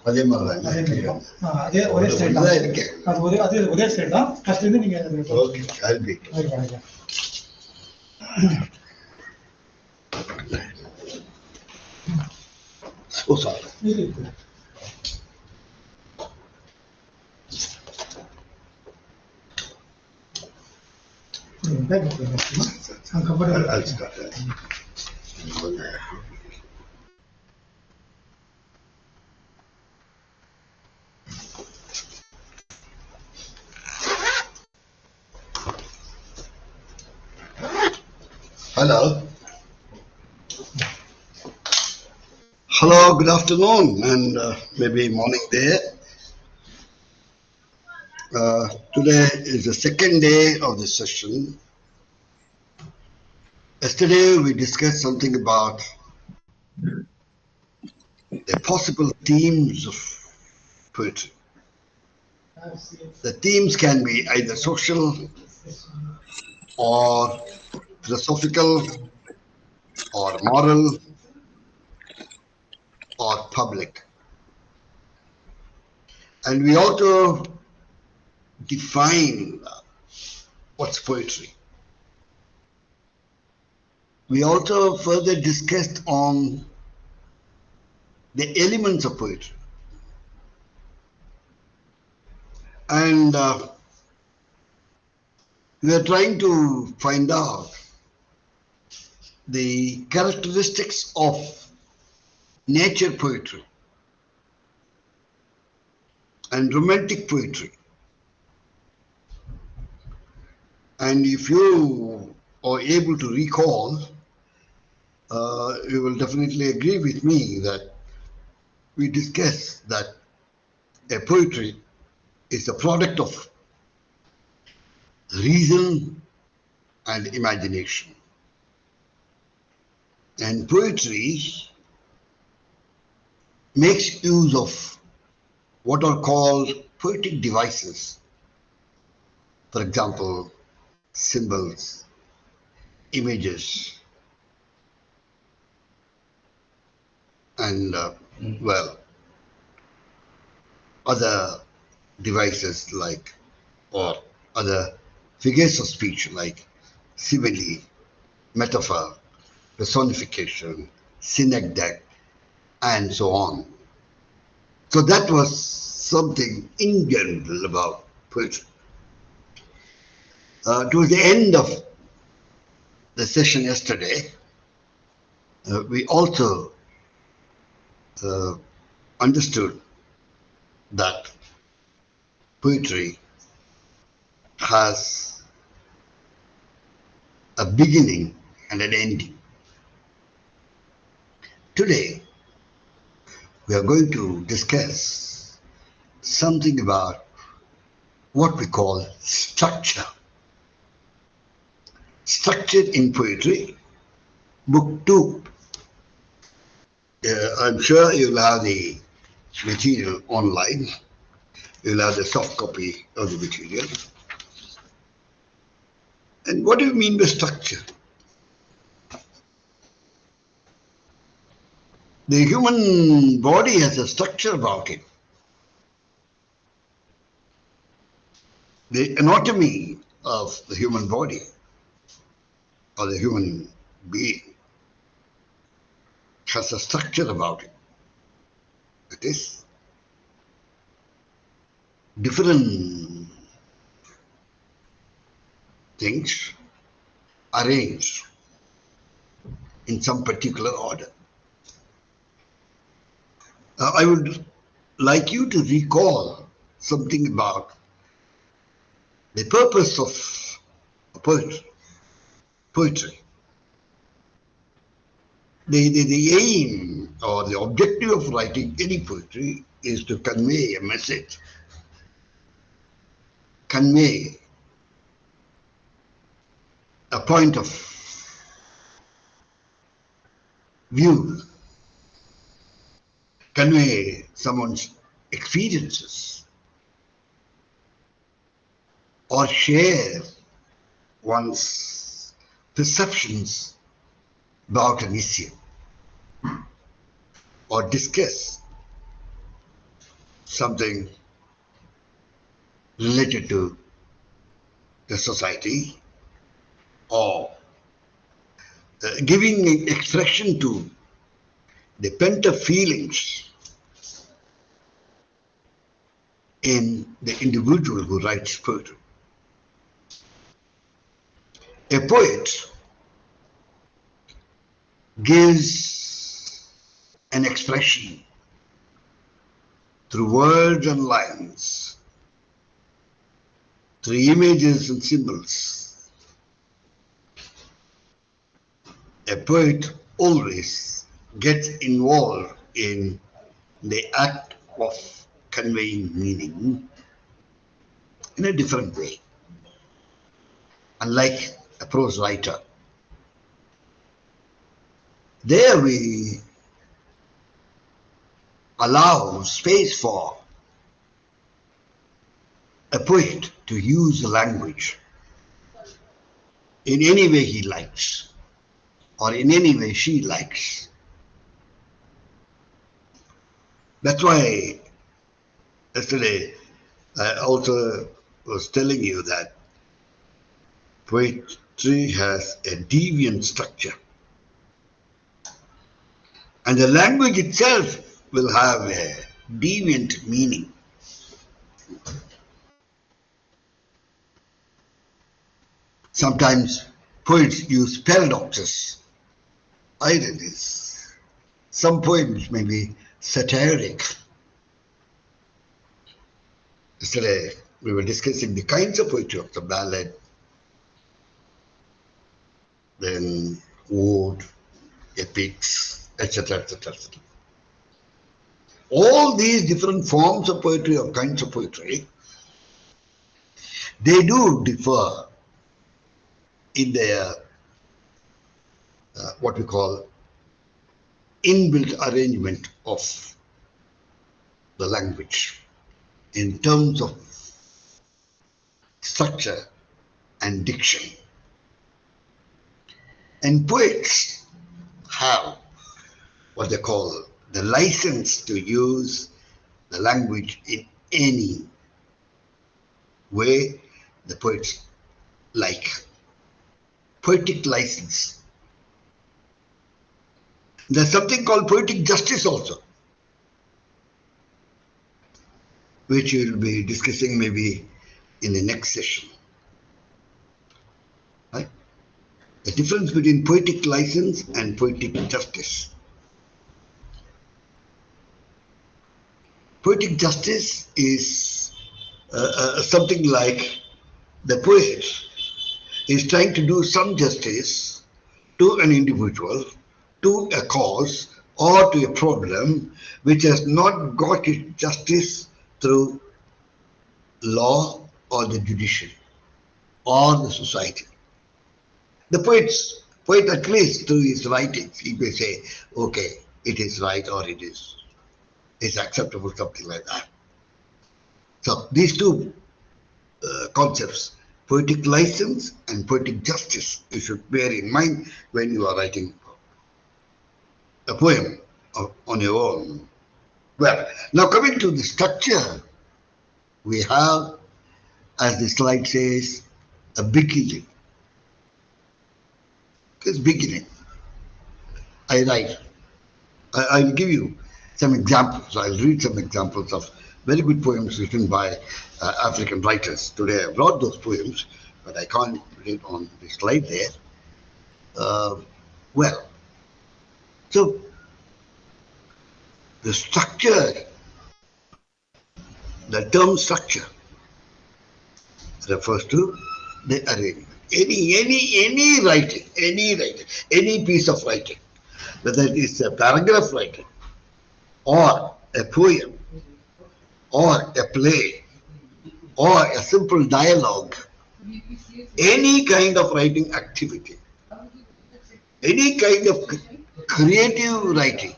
அதே மாதிரி அதே ஒரே ஸ்டைல் தான் இருக்கு. அது ஒரே ஸ்டைல் தான். ஃபர்ஸ்ட் இருந்து நீங்க ஓகே கல்வி so sorry I'll start that. Hello, good afternoon and maybe morning there. Today is the second day of the session. Yesterday we discussed something about the possible themes of poetry. The themes can be either social or philosophical or moral or public. And we also define what's poetry. We also further discussed on the elements of poetry. And we are trying to find out the characteristics of nature poetry and romantic poetry. And if you are able to recall, you will definitely agree with me that we discussed that a poetry is a product of reason and imagination. And poetry makes use of what are called poetic devices. For example, symbols, images, and well, other devices like, or other figures of speech like simile, metaphor, personification, synecdoche, and so on. So that was something in general about poetry. Towards the end of the session yesterday, we also understood that poetry has a beginning and an ending. Today, we are going to discuss something about what we call structure. Structure in poetry, book 2. I'm sure you'll have the material online. You'll have the soft copy of the material. And what do you mean by structure? The human body has a structure about it. The anatomy of the human body or the human being has a structure about it. It is different things arranged in some particular order. I would like you to recall something about the purpose of poetry. The aim or the objective of writing any poetry is to convey a message, convey a point of view, convey someone's experiences, or share one's perceptions about an issue. or discuss something related to the society, or giving expression to the pent-up feelings in the individual who writes poetry. A poet gives an expression through words and lines, through images and symbols. A poet always gets involved in the act of conveying meaning in a different way. Unlike a prose writer, there we allow space for a poet to use the language in any way he likes, or in any way she likes. That's why yesterday I also was telling you that poetry has a deviant structure, and the language itself will have a deviant meaning. Sometimes poets use paradoxes, ironies. Some poems may be satiric. Yesterday we were discussing the kinds of poetry of the ballad, then ode, epics, etc., etc., etc. All these different forms of poetry or kinds of poetry, they do differ in their what we call inbuilt arrangement of the language in terms of structure and diction. And poets have what they call the license to use the language in any way the poets like. Poetic license. There's something called poetic justice also, which we'll be discussing maybe in the next session. Right? The difference between poetic license and poetic justice. Poetic justice is something like the poet is trying to do some justice to an individual, to a cause, or to a problem which has not got its justice through law or the judiciary or the society. The poet at least through his writings, he may say, okay, it is right or it's acceptable, something like that. So these two concepts, poetic license and poetic justice, you should bear in mind when you are writing a poem on your own. Well, now coming to the structure, we have, as the slide says, a beginning. It's beginning. I write. I'll give you some examples. I'll read some examples of very good poems written by African writers. Today I brought those poems, but I can't read on the slide there. Well, so the structure, the term structure refers to the arrangement. Any writing, any piece of writing, whether it is a paragraph writing, or a poem, or a play, or a simple dialogue, any kind of writing activity, any kind of creative writing.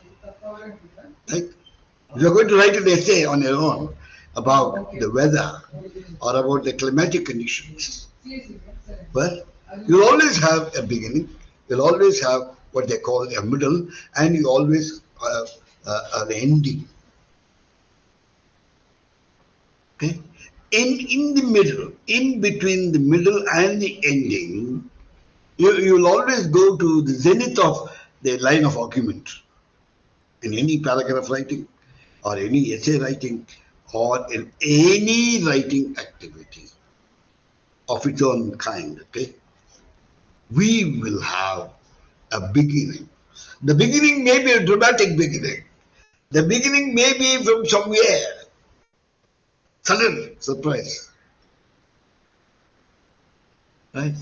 Right? If you're going to write an essay on your own about the weather or about the climatic conditions, well, you'll always have a beginning, you'll always have what they call a middle, and you always an ending. Okay, in the middle, in between the middle and the ending, you will always go to the zenith of the line of argument in any paragraph writing or any essay writing or in any writing activity of its own kind. Okay, we will have a beginning. The beginning may be a dramatic beginning. The beginning may be from somewhere. Sudden surprise. Right?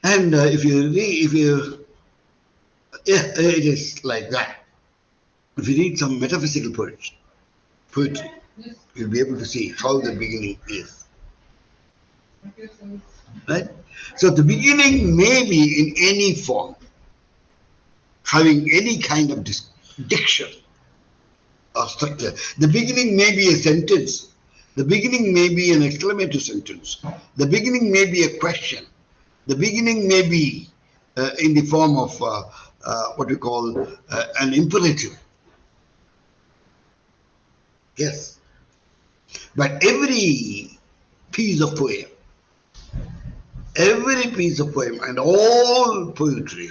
And if you read, yeah, it is like that. If you read some metaphysical poetry, you'll be able to see how the beginning is. Right? So the beginning may be in any form, having any kind of diction or structure. The beginning may be a sentence. The beginning may be an exclamatory sentence. The beginning may be a question. The beginning may be in the form of what we call an imperative. Yes. But every piece of poem and all poetry,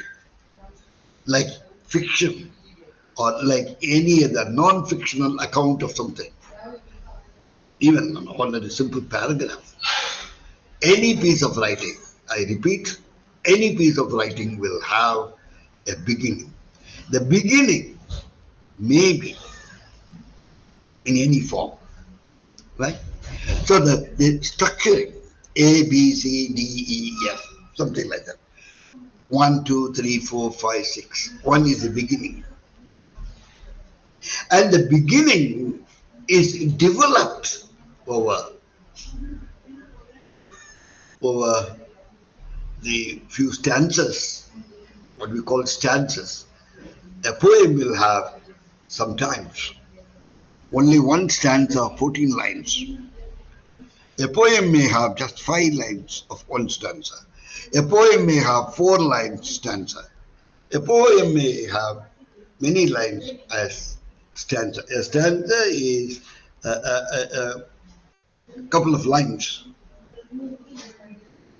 like fiction or like any other non-fictional account of something, even on a simple paragraph, any piece of writing, I repeat, any piece of writing will have a beginning. The beginning may be in any form, right? So the structuring, A, B, C, D, E, F, something like that. 1, 2, 3, 4, 5, 6. 1 is the beginning. And the beginning is developed over the few stanzas, what we call stanzas. A poem will have sometimes only one stanza, 14 lines. A poem may have just 5 lines of one stanza. A poem may have 4 lines stanza. A poem may have many lines as stanza. A stanza is a couple of lines,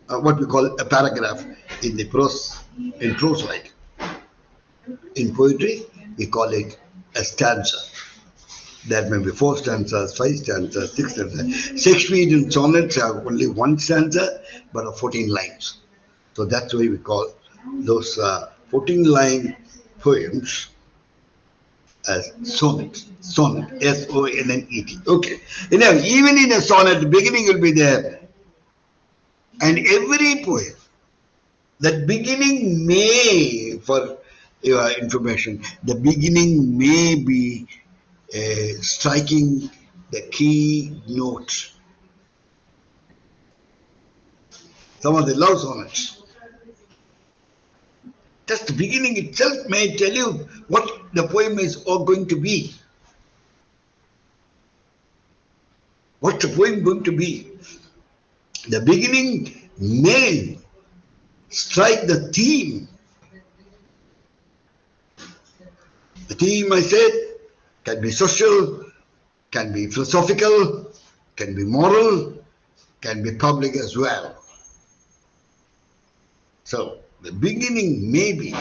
what we call a paragraph in the prose writing. In poetry, we call it a stanza. There may be 4 stanzas, 5 stanzas, 6 stanzas. Shakespearean sonnets have only 1 stanza, but of 14 lines. So that's why we call those 14-line poems as sonnet. Sonnet, S-O-N-N-E-T. Okay. You know, even in a sonnet, the beginning will be there. And every poem, that beginning may, for your information, the beginning may be striking the key note. Some of the love sonnets, just the beginning itself may tell you what the poem is going to be. What's the poem going to be? The beginning may strike the theme. The theme, I said, can be social, can be philosophical, can be moral, can be public as well. So the beginning may be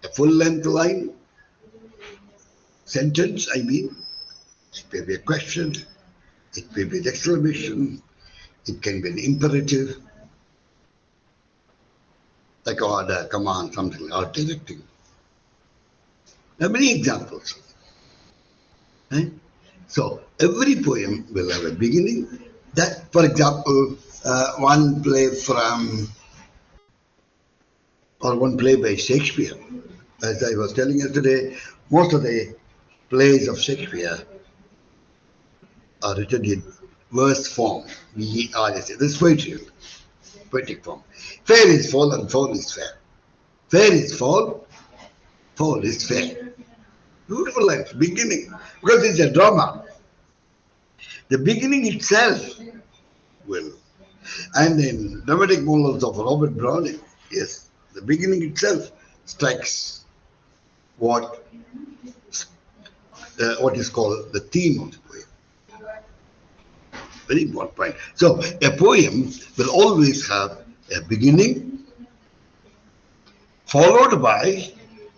a full-length line, sentence, I mean. It may be a question, it may be an exclamation, it can be an imperative, like order, command, something, or directing. There are many examples. Right? So every poem will have a beginning. That, for example, one play by Shakespeare. As I was telling you today, most of the plays of Shakespeare are written in verse form, V-E-R-S. This is poetic form. Fair is fall and fall is fair. Fair is fall is fair. Beautiful lines, beginning, because it's a drama. The beginning itself will. And in dramatic monologues of Robert Browning, yes, the beginning itself strikes what is called the theme of the poem. Very important point. So a poem will always have a beginning followed by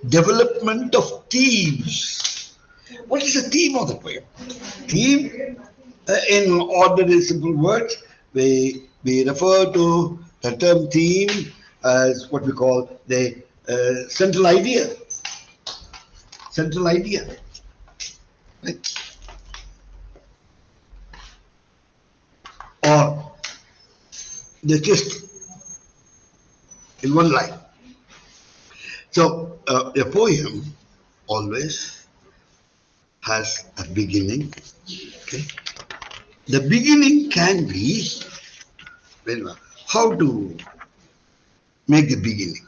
development of themes. What is the theme of the poem? Theme, in ordinary simple words, we refer to the term theme as what we call the central idea. Central idea. Right? Or the gist in one line. So a poem always has a beginning. Okay. The beginning can be, how to make the beginning.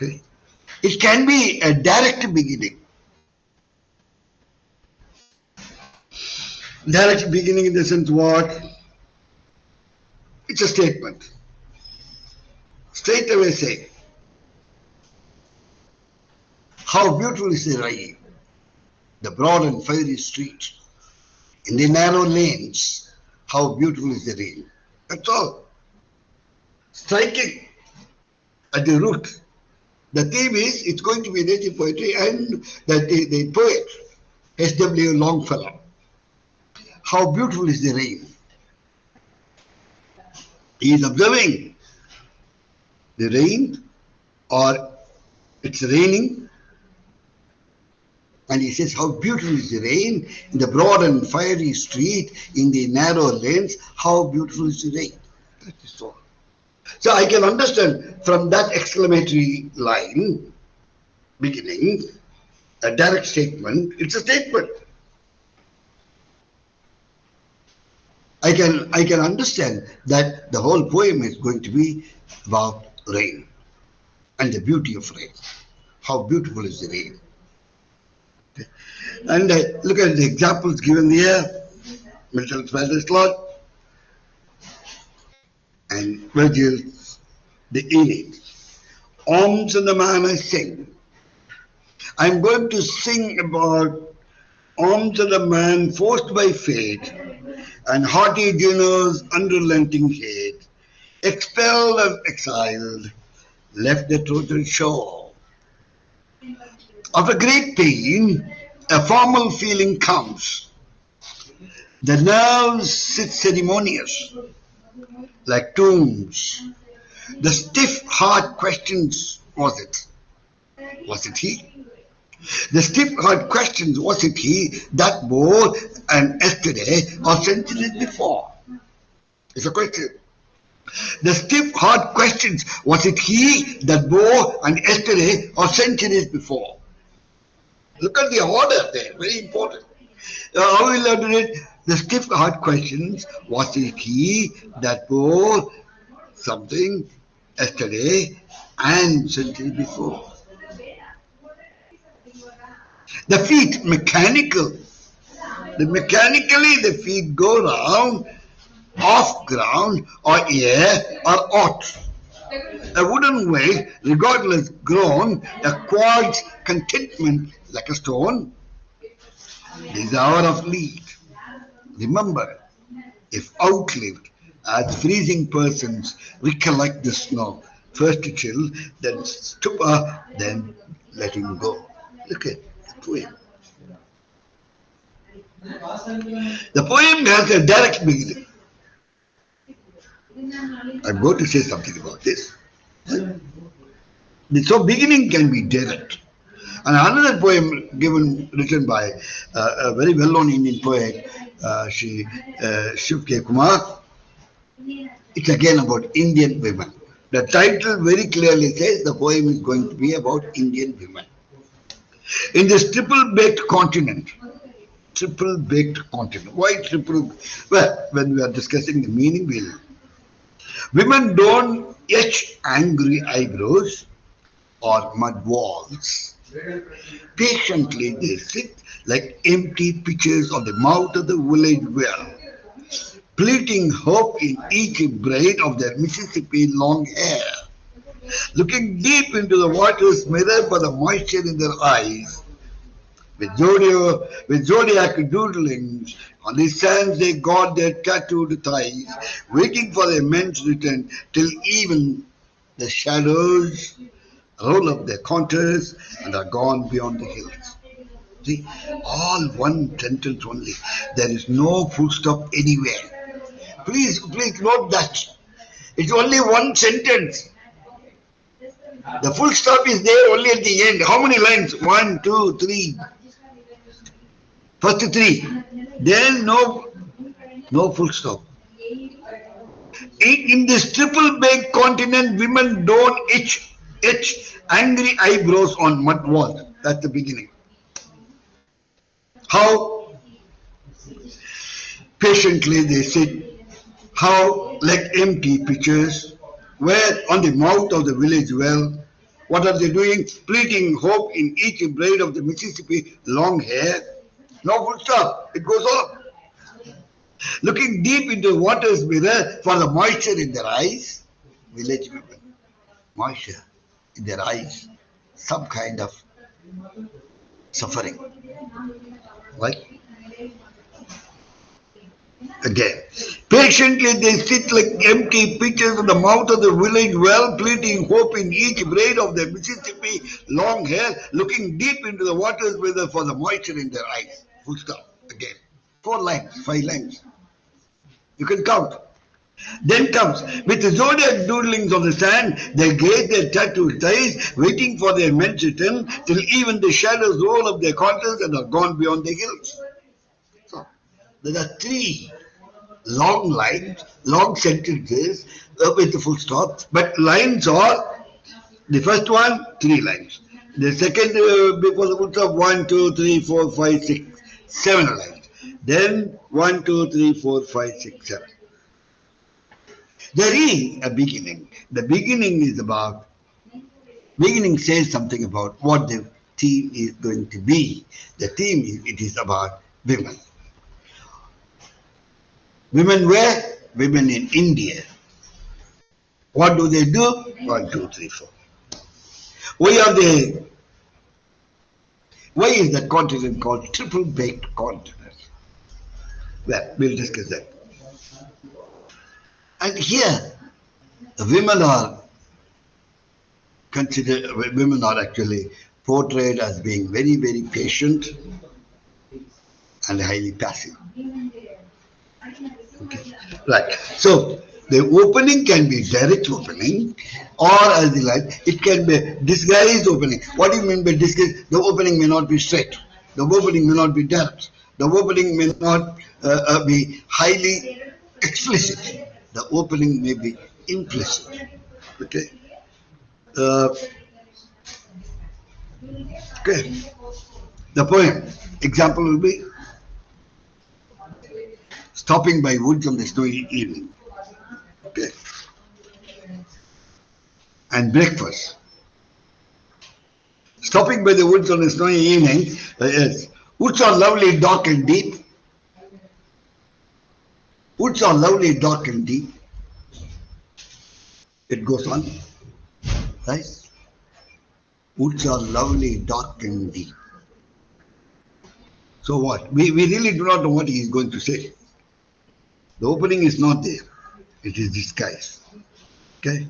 Okay. It can be a direct beginning. Direct beginning in the sense what? It's a statement. Straight away say, how beautiful is the rain, the broad and fiery street, in the narrow lanes, how beautiful is the rain. That's all. Striking at the root. The theme is, it's going to be native poetry, and the poet, S.W. Longfellow. How beautiful is the rain. He is observing the rain, or it's raining, and he says, how beautiful is the rain in the broad and fiery street, in the narrow lanes, how beautiful is the rain. That is all. So I can understand from that exclamatory line, beginning, a direct statement, it's a statement. I can understand that the whole poem is going to be about rain and the beauty of rain. How beautiful is the rain. Okay. And look at the examples given here. Milton's Lot and Virgil's the Aeneid. Arms and the man I sing. I'm going to sing about arms of the man forced by fate and haughty Juno's unrelenting hate, expelled and exiled, left the Trojan shore. After great pain, a formal feeling comes. The nerves sit ceremonious, like tombs. The stiff, hard questions, was it? Was it he? The stiff, hard questions, was it he that bore an yesterday or centuries before? It's a question. The stiff, hard questions, was it he that bore an yesterday or centuries before? Look at the order there, very important. How we learn it? The stiff, hard questions, was it he that bore something yesterday and centuries before? The feet, mechanical. Mechanically, the feet go round, off ground, or air, or out. A wooden way, regardless grown, a quartz contentment like a stone. This hour of need. Remember, if outlived, as freezing persons recollect the snow, first to chill, then stupor, then letting go. Look at the poem. The poem has a direct beginning. I'm going to say something about this. So beginning can be direct. And another poem written by a very well-known Indian poet, Shiv K. Kumar. It's again about Indian women. The title very clearly says the poem is going to be about Indian women. In this triple-baked continent. Why triple? Well, when we are discussing the meaning, women don't etch angry eyebrows or mud walls. Patiently they sit like empty pitchers on the mouth of the village well, pleading hope in each braid of their Mississippi long hair. looking deep into the water's mirror for the moisture in their eyes. With zodiac doodlings on the sands, they guard their tattooed thighs, waiting for their men's return till even the shadows roll up their contours and are gone beyond the hills. See, all one sentence only. There is no full stop anywhere. Please note that. It's only one sentence. The full stop is there only at the end. How many lines? 1, 2, 3. First 3. Then no full stop. In this triple baked continent, women don't etch angry eyebrows on mud walls. That's the beginning. How patiently they sit, how like empty pitchers, where on the mouth of the village well, what are they doing? Pleading hope in each braid of the Mississippi long hair. No full stop. It goes on. Looking deep into the water's mirror for the moisture in their eyes. Village women. Moisture in their eyes. Some kind of suffering. Right? Again. Patiently they sit like empty pitchers in the mouth of the village well, pleading hope in each braid of their Mississippi long hair, looking deep into the water's mirror for the moisture in their eyes. Full stop. Again. 4 lines, 5 lines. You can count. Then comes, with the zodiac doodlings on the sand, they gaze their tattooed thighs, waiting for their men's return, till even the shadows roll up their contours and are gone beyond the hills. So, there are 3 long lines, long sentences with the full stop, but lines are, the first one, 3 lines. The second, before the full stop, 1, 2, 3, 4, 5, 6, 7 lines. Then 1, 2, 3, 4, 5, 6, 7. There is a beginning. The beginning says something about what the theme is going to be. The theme is about women. Women where? Women in India. What do they do? 1, 2, 3, 4. Why is the continent called triple baked continent? Well, we'll discuss that. And here, women are actually portrayed as being very, very patient and highly passive. Okay. Right. So the opening can be direct opening, or as you like, it can be disguised opening. What do you mean by disguised? The opening may not be straight. The opening may not be direct. The opening may not be highly explicit. The opening may be implicit. Okay. Okay. The poem example will be stopping by woods on the snowy evening. Okay. And breakfast. Stopping by the woods on a snowy evening. Yes. Woods are lovely, dark and deep. Woods are lovely, dark and deep. It goes on. Right? Woods are lovely, dark and deep. So what? We really do not know what he is going to say. The opening is not there. It is disguised. Okay?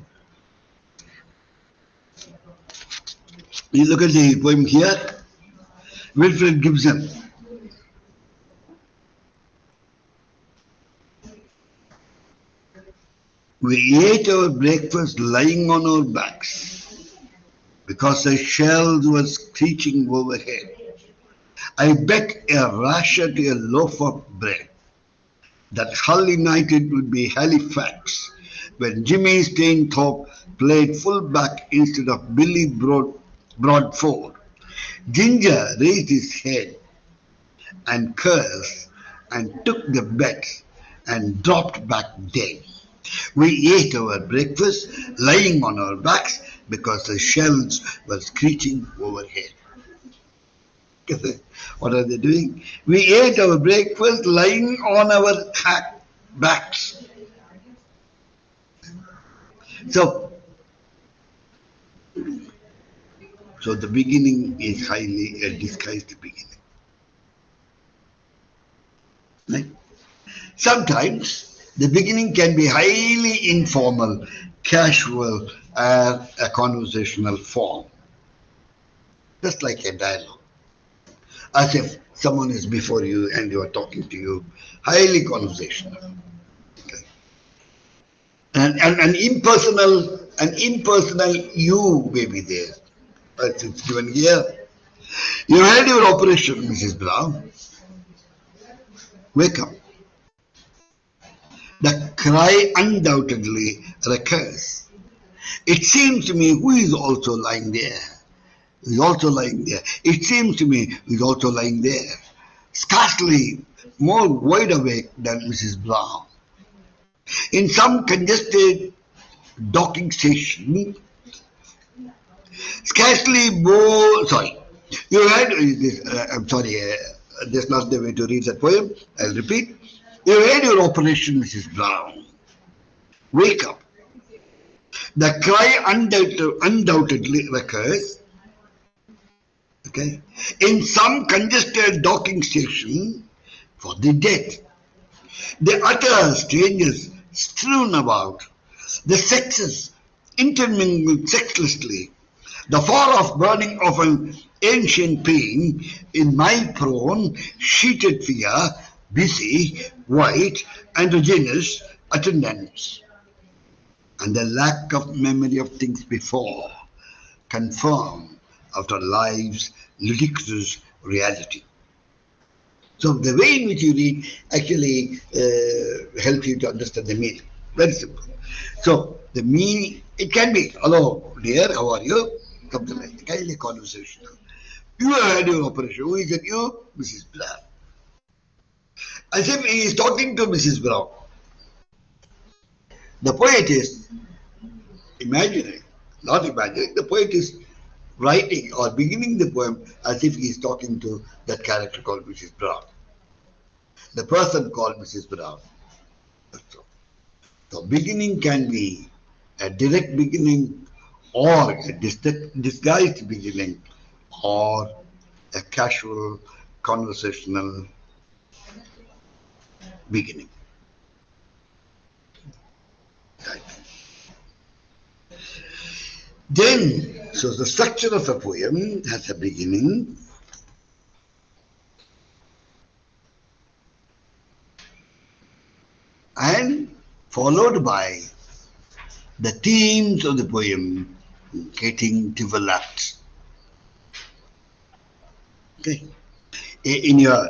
You look at the poem here. Wilfred Gibson. We ate our breakfast lying on our backs because the shells were screeching overhead. I bet a rasher to a loaf of bread that Hull United would be Halifax when Jimmy Stainthorpe played full-back instead of Billy Broadford. Ginger raised his head and cursed and took the bet and dropped back dead. We ate our breakfast lying on our backs because the shells were screeching overhead. What are they doing? We ate our breakfast lying on our backs. So, So the beginning is highly a disguised beginning. Right? Sometimes the beginning can be highly informal, casual, and a conversational form, just like a dialogue, as if someone is before you and you are talking to you, highly conversational. Okay. And an impersonal you may be there. As it's given here. You had your operation, Mrs. Brown. Wake up. The cry undoubtedly recurs. It seems to me who is also lying there. Is also lying there. It seems to me who is also lying there. Scarcely more wide awake than Mrs. Brown. In some congested docking station, scarcely more. Sorry, you had this. I'm sorry. That's not the way to read that poem. I'll repeat. You had your operation, Mrs. Brown. Wake up. The cry undoubtedly recurs. Okay, in some congested docking station for the dead. The utter strangers strewn about. The sexes intermingled sexlessly. The far-off burning of an ancient pain in my prone, sheeted figure, busy, white, androgynous attendants. And the lack of memory of things before, confirmed after life's ludicrous reality. So the way in which you read actually helps you to understand the meaning. Very simple. So the meaning, it can be, hello dear, how are you? Something like that, kind of conversational. You have had your operation. Who is it? You? Mrs. Brown. As if he is talking to Mrs. Brown. The poet is imagining, not imagining, the poet is writing or beginning the poem as if he is talking to that character called Mrs. Brown. The person called Mrs. Brown. So beginning can be a direct beginning or a disguised beginning or a casual conversational beginning. Right. Then, so the structure of a poem has a beginning, and followed by the themes of the poem getting developed. Okay. In your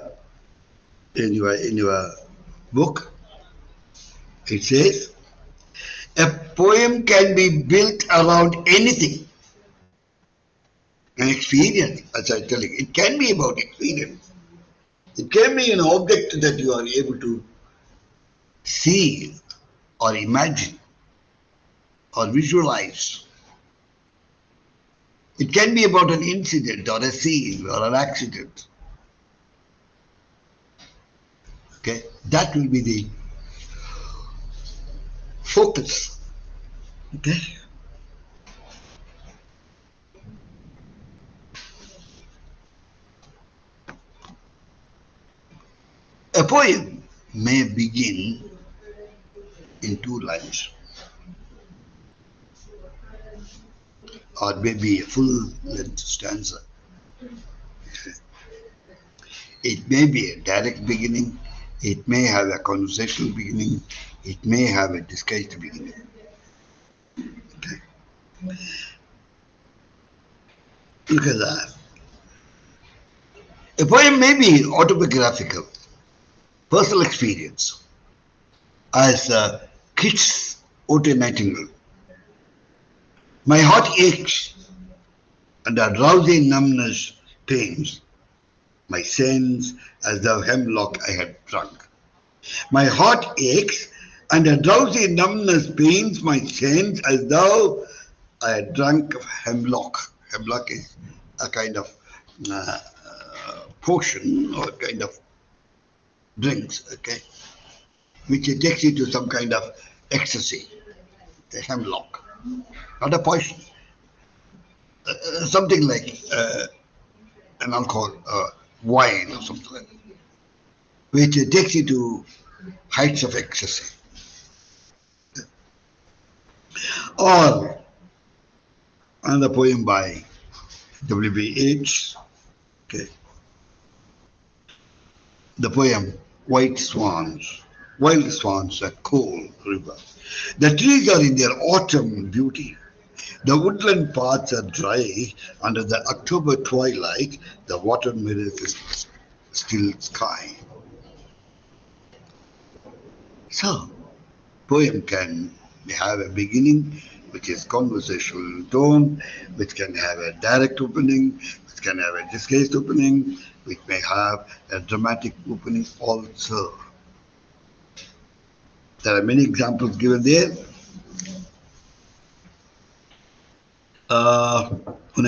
book, it says a poem can be built around anything. An experience, as I'm telling you, it can be about experience. It can be an object that you are able to see or imagine or visualize. It can be about an incident or a scene or an accident. Okay, that will be the focus. Okay. A poem may begin in 2 lines, or maybe a full-length stanza. It may be a direct beginning, it may have a conversational beginning, it may have a disguised beginning. Okay. Look at that. A poem may be autobiographical, personal experience, as Keats' Ode Nightingale. My heart aches and a drowsy numbness pains my sense as though hemlock I had drunk. My heart aches and a drowsy numbness pains my sense as though I had drunk of hemlock. Hemlock is a kind of potion or kind of drinks, okay, which takes you to some kind of ecstasy, the hemlock, not a poison. something like an alcohol, wine or something like that, which takes you to heights of ecstasy. Or another poem by W.B. Yeats, okay. The poem White Swans. Wild swans at cold river. The trees are in their autumn beauty. The woodland paths are dry under the October twilight. The water mirrors the still sky. So, poem can have a beginning, which is conversational tone, which can have a direct opening, which can have a disguised opening, which may have a dramatic opening also. There are many examples given there. One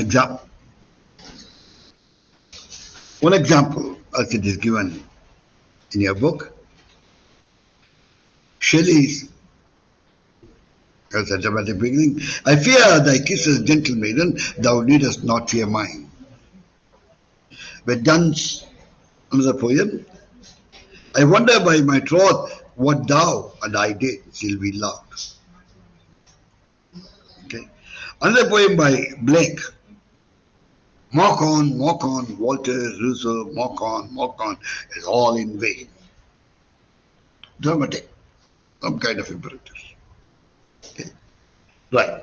example, as it is given in your book, Shelley's as a dramatic beginning. I fear thy kisses, gentle maiden, thou needest not fear mine. With Donne's another poem, I wonder by my troth what thou and I did till we loved. Okay. Another poem by Blake, mock on, Walter, Rousseau, mock on, is all in vain. Dramatic, some kind of imperative. Okay. Right.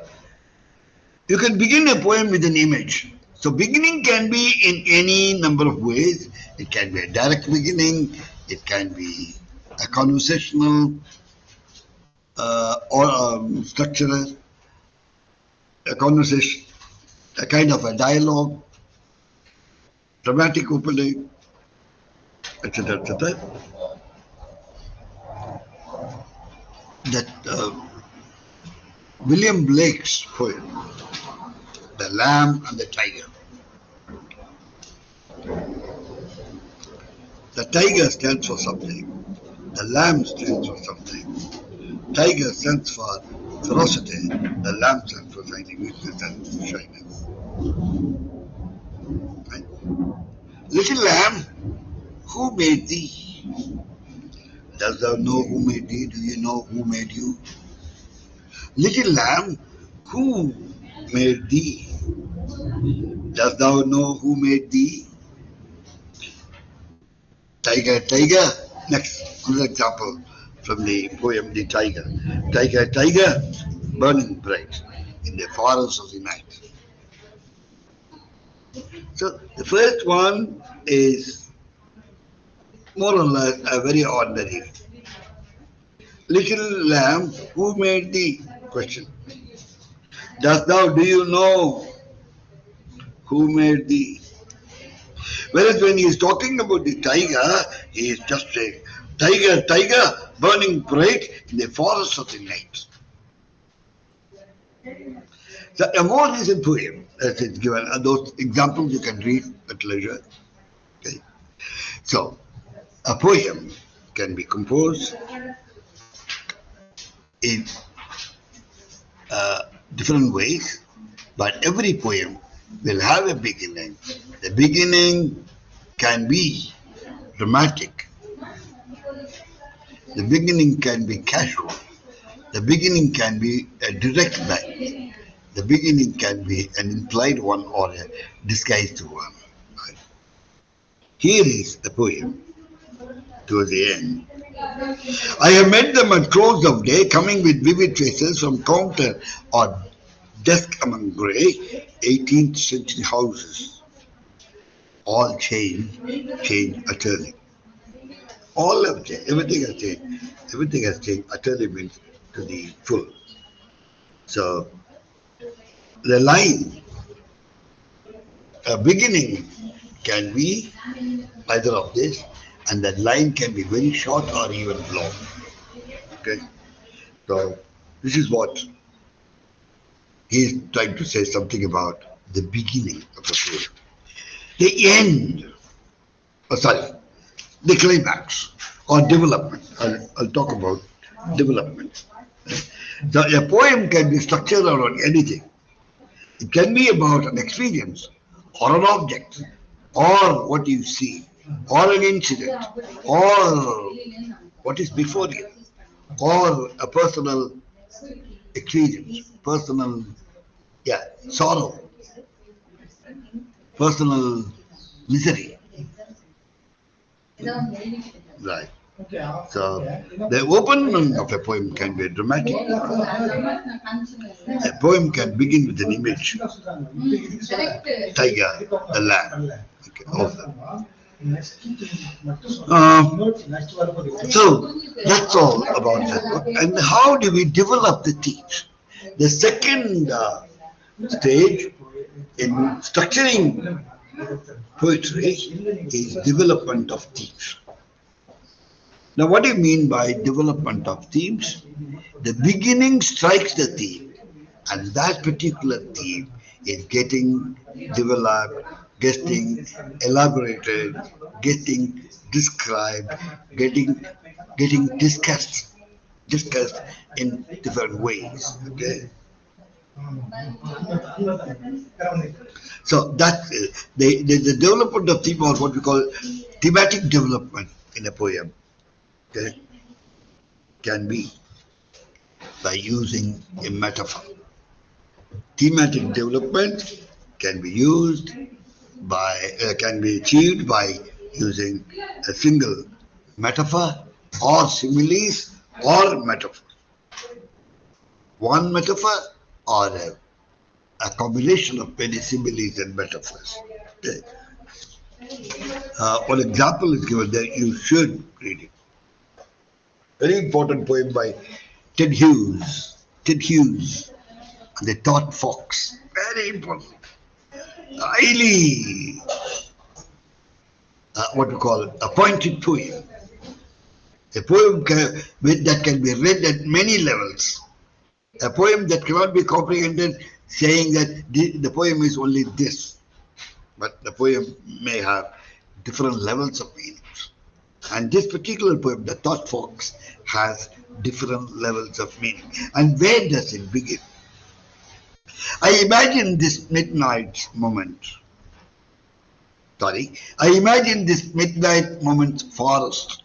You can begin a poem with an image. So beginning can be in any number of ways. It can be a direct beginning, it can be a conversational or structural, a conversation, a kind of a dialogue, dramatic opening, etc., etc. That William Blake's poem, The Lamb and the Tiger. The tiger stands for something. The lamb stands for something. Tiger stands for ferocity. The lamb stands for shining weakness and shyness. Right? Little lamb, who made thee? Dost thou know who made thee? Do you know who made you? Little lamb, who made thee? Dost thou know who made thee? Tiger, tiger. Next, another example from the poem The Tiger. Tiger, tiger, burning bright in the forest of the night. So the first one is more or less a very ordinary. Little lamb, who made thee? Question. Do you know who made thee? Whereas when he is talking about the tiger, he is just saying, tiger, tiger, burning bright in the forest of the night. So a more recent poem, as it's given, and those examples you can read at leisure. Okay. So a poem can be composed in different ways, but every poem will have a beginning. The beginning can be dramatic. The beginning can be casual. The beginning can be a direct line. The beginning can be an implied one or a disguised one. Right? Here is the poem towards the end. I have met them at close of day, coming with vivid faces from counter or desk among grey 18th century houses. All change utterly. All have changed. Everything has changed. Everything has changed utterly means to the full. So the line, a beginning can be either of this, and that line can be very short or even long. Okay, so this is what he is trying to say something about the beginning of the poem. The end, the climax or development. I'll talk about development. So a poem can be structured around anything. It can be about an experience or an object or what you see or an incident or what is before you or a personal experience, personal, yeah, sorrow, personal misery. Right. So the opening of a poem can be dramatic. A poem can begin with an image. Tiger, the lamb. Okay, also. So that's all about that book. And how do we develop the themes? The second stage in structuring poetry is development of themes. Now, what do you mean by development of themes? The beginning strikes the theme, and that particular theme is getting developed, getting elaborated, getting described, getting discussed in different ways. Okay. So that the development of theme, or what we call thematic development in a poem, okay, can be by using a metaphor. Thematic development can be used can be achieved by using a single metaphor or similes or metaphor. One metaphor or a combination of many similes and metaphors. Okay. One example is given there. You should read it. Very important poem by Ted Hughes. Ted Hughes, The Thought Fox. Very important. Highly, what we call a pointed poem. A poem that can be read at many levels. A poem that cannot be comprehended saying that the poem is only this. But the poem may have different levels of meanings. And this particular poem, The Thought Fox, has different levels of meaning. And where does it begin? I imagine this midnight moment. I imagine this midnight moment forest.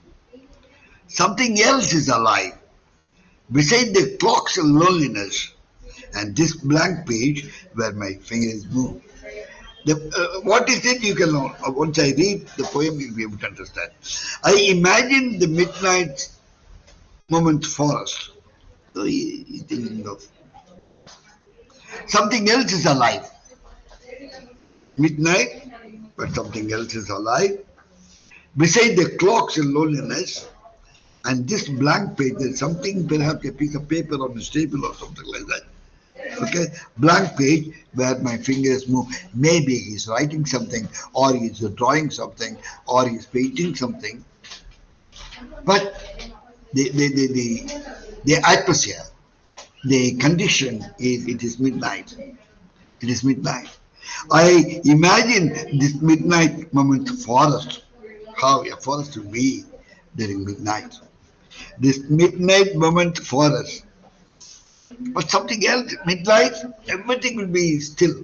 Something else is alive. Beside the clocks and loneliness, and this blank page where my fingers move. What is it? You can know. Once I read the poem, you'll be able to understand. I imagine the midnight moment forest. So he's thinking of something else is alive. Midnight, but something else is alive. Beside the clocks and loneliness, and this blank page, there's something, perhaps a piece of paper on the table or something like that. Okay, blank page where my fingers move. Maybe he's writing something, or he's drawing something, or he's painting something. But the atmosphere, the condition is it is midnight. It is midnight. I imagine this midnight moment forest, how a forest will be during midnight. This midnight moment forest. But something else, midnight, everything will be still.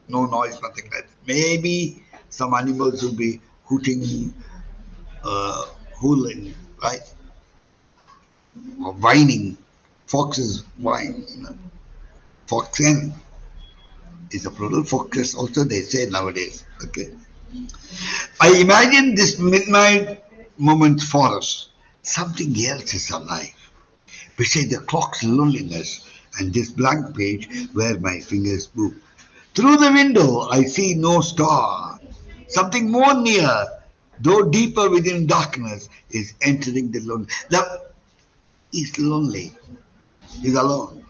No noise, nothing like that. Maybe some animals will be hooting, hooling, right? Or whining. Foxes whine. Foxen is a plural. Foxes also they say nowadays. Okay. I imagine this midnight moment forest. Something else is alive. Beside the clock's loneliness and this blank page where my fingers move. Through the window, I see no star. Something more near, though deeper within darkness, is entering the lonely. He's lonely. He's alone.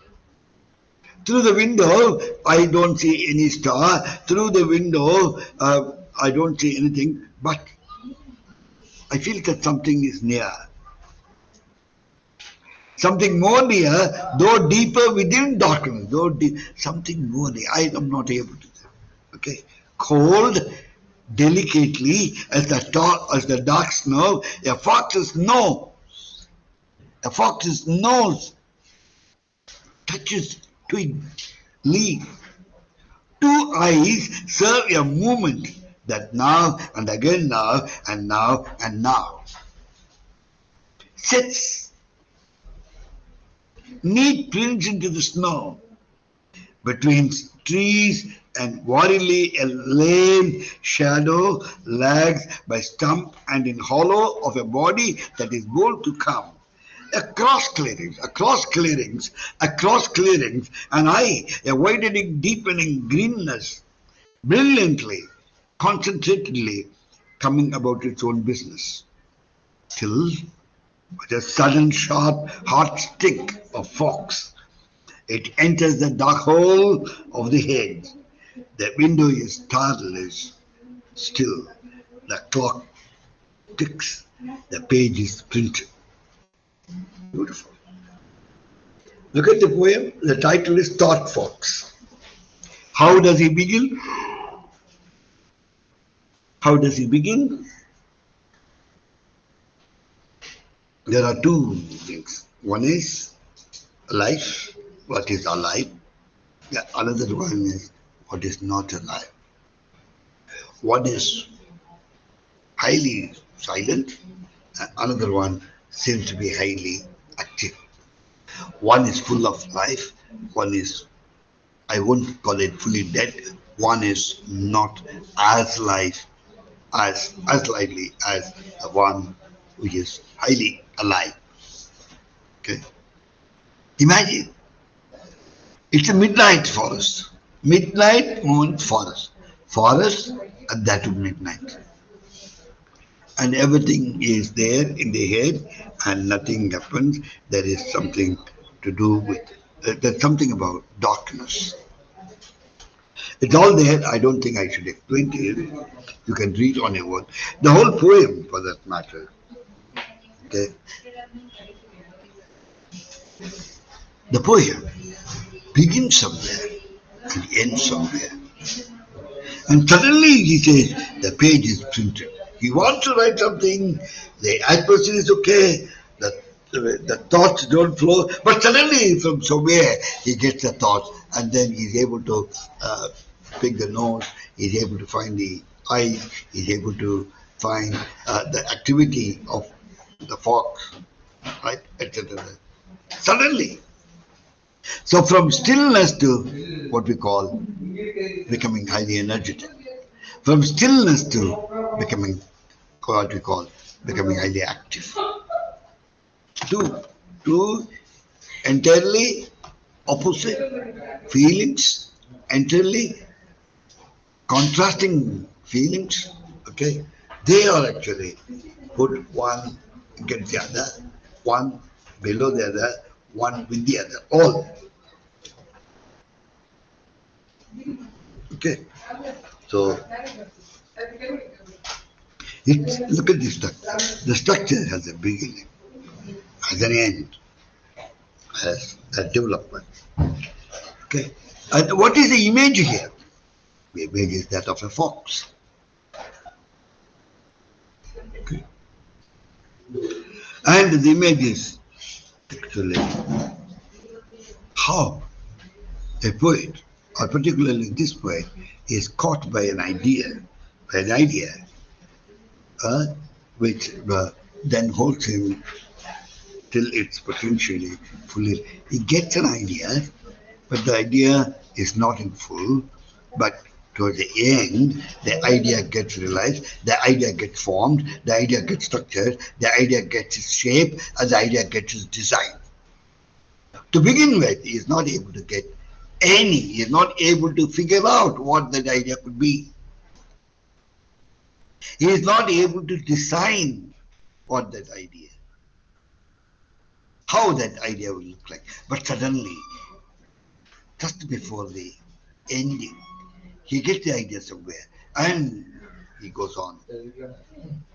Through the window, I don't see any star. Through the window, I don't see anything, but I feel that something is near. Something more near, though deeper within darkness, something more near. I am not able to say. Okay, cold, delicately as the dark snow. A fox's nose. A fox's nose touches twig, leaf, Two eyes serve a movement that now and again, now and now and now. Sits, neat prints into the snow, between trees and warily a lame shadow lags by stump and in hollow of a body that is bold to come. Across clearings, and I, a widening, deepening greenness, brilliantly, concentratedly coming about its own business, till with a sudden sharp hot stick of fox, it enters the dark hole of the head. The window is starless, still. The clock ticks. The page is printed. Beautiful. Look at the poem. The title is Thought Fox. How does he begin? How does he begin? There are two things. One is life, what is alive. The another one is what is not alive. One is highly silent, and another one seems to be highly active. One is full of life, one is, I won't call it fully dead, one is not as life as lively as the one which is highly alive. Okay. Imagine it's a midnight forest. Midnight moon forest. Forest at that of midnight. And everything is there in the head and nothing happens. There is something to do with, there's something about darkness. It's all there. I don't think I should explain to you. You can read on your own. The whole poem, for that matter. Okay. The poem begins somewhere and ends somewhere. And suddenly he says the page is printed. He wants to write something, the atmosphere is okay, the thoughts don't flow, but suddenly from somewhere he gets the thoughts and then he's able to pick the nose, he's able to find the eye, he's able to find the activity of the fox, right, etc. Suddenly. So from stillness to what we call becoming highly energetic. From stillness to becoming what we call becoming highly active. Two entirely opposite feelings, entirely contrasting feelings. Okay, they are actually put one against the other, one below the other, one with the other, all. Okay, so look at this structure. The structure has a beginning, has an end, has a development. Okay, and what is the image here? The image is that of a fox. Okay, and the image is actually how a poet, or particularly this poet, is caught by an idea, which then holds him till it's potentially fully. He gets an idea, but the idea is not in full. But towards the end, the idea gets realized, the idea gets formed, the idea gets structured, the idea gets its shape, and the idea gets its design. To begin with, he is not able to get any, he is not able to figure out what that idea could be. He is not able to design what that idea, how that idea will look like. But suddenly, just before the ending, he gets the idea somewhere and he goes on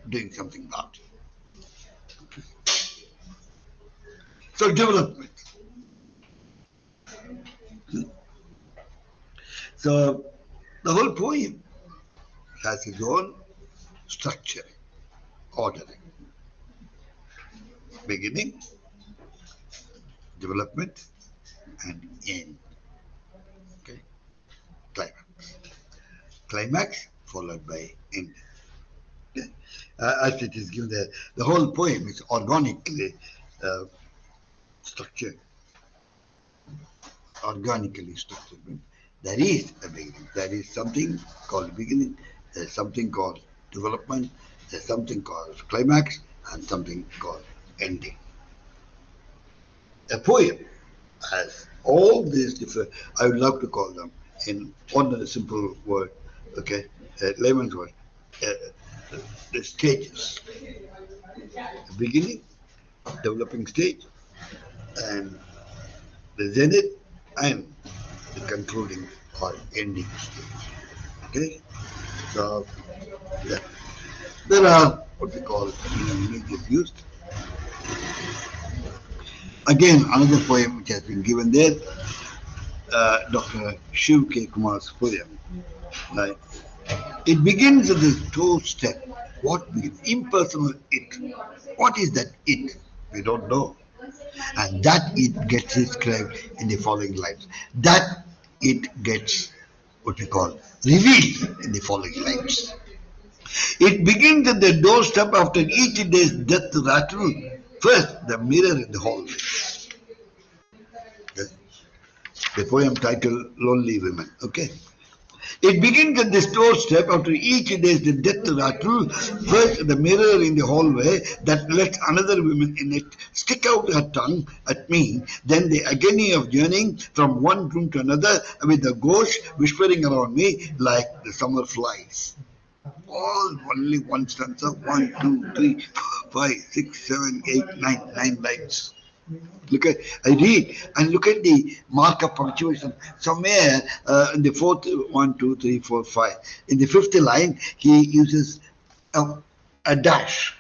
doing something about it. So development. So the whole poem has its own structure, ordering. Beginning, development, and end. Okay, climax. climax followed by end. Okay? As it is given there, the whole poem is organically uh, structured. Organically structured. There is a beginning. There is something called beginning. There is something called development. There is something called climax and something called ending. A poem has all these different, I would love to call them in one simple word, okay, layman's word, the stages. The beginning, developing stage, and the zenith, and the concluding or ending stage. Okay, so yeah. There are what we call images used. Again, another poem which has been given there, Dr. Shiv K. Kumar's poem. Right. It begins at the toe step. What begins? Impersonal it. What is that it? We don't know. And that it gets described in the following lines. That it gets what we call revealed in the following lines. It begins at the doorstep after each day's death rattle. First, the mirror in the hallway. Okay. The poem titled Lonely Women. Okay. It begins at this doorstep after each day's death rattle. First, the mirror in the hallway that lets another woman in it stick out her tongue at me. Then the agony of yearning from one room to another with the ghost whispering around me like the summer flies. All only one stanza. 1, 2, 3, 4, 5, 6, 7, 8, 9, 9 lines. Look at, I read and look at the mark of punctuation. Somewhere in the fourth, 1, 2, 3, 4, 5. In the fifth line, he uses a dash,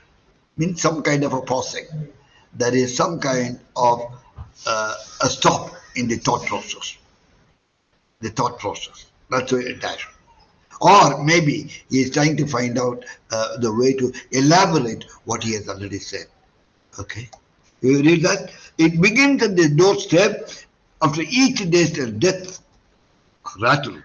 means some kind of a pausing. There is some kind of a stop in the thought process. The thought process. That's why a dash. Or maybe he is trying to find out the way to elaborate what he has already said. Okay. You read that? It begins at the doorstep after each day's death rattle.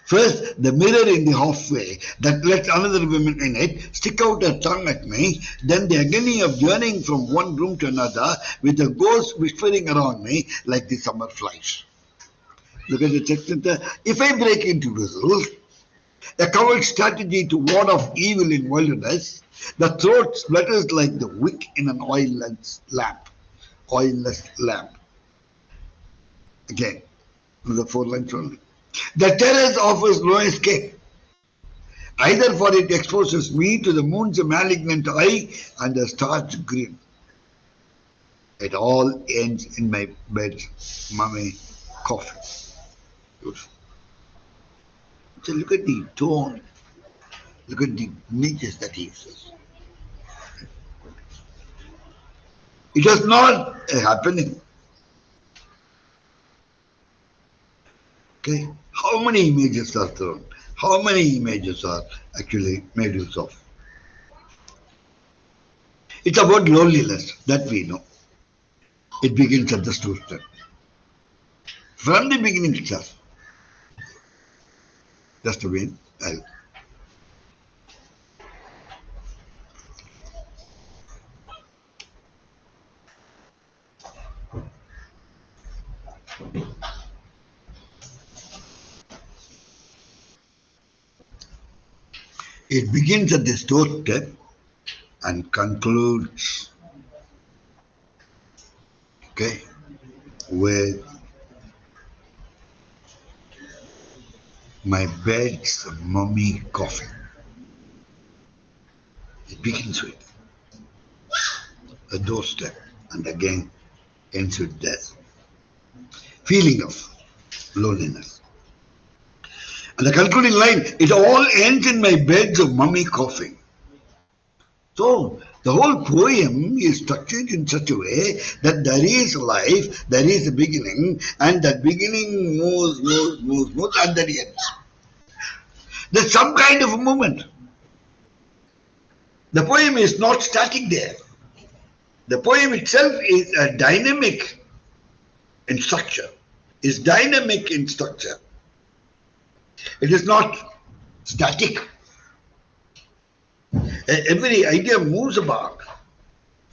First, the mirror in the halfway that lets another woman in it stick out her tongue at me. Then the agony of yearning from one room to another with the ghost whispering around me like the summer flies. Look at the text. If I break into whistle, a coward strategy to ward off evil in wilderness, the throat splutters like the wick in an oilless lamp. Oilless lamp. Again, another 4 lines only. The terrace offers no escape, either for it exposes me to the moon's malignant eye and the star's grin. It all ends in my bed, mummy, coffin. Beautiful. So look at the tone. Look at the images that he uses. It was not a happening. Okay, how many images are thrown? How many images are actually made use of? It's about loneliness, that we know. It begins at the doorstep. From the beginning itself. Just to win. It begins at this doorstep and concludes, okay, with my bed's mummy coffin. It begins with a doorstep and again ends with death. Feeling of loneliness. And the concluding line, it all ends in my bed's of mummy coffin. So, the whole poem is structured in such a way that there is life, there is a beginning, and that beginning moves, and then ends. There's some kind of a movement. The poem is not static there. The poem itself is a dynamic in structure. Is dynamic in structure. It is not static. Every idea moves about.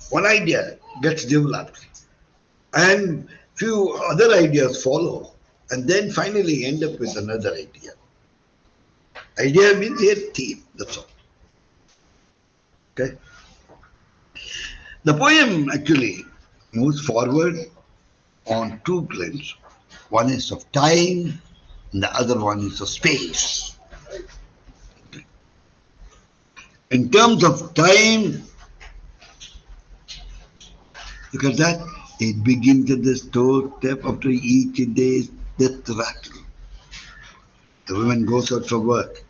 One idea gets developed and few other ideas follow and then finally end up with another idea. Idea means a theme, that's all. Okay. The poem actually moves forward on two planes. One is of time and the other one is of space. In terms of time, look at that. It begins at the doorstep after each day's death rattle. The woman goes out for work,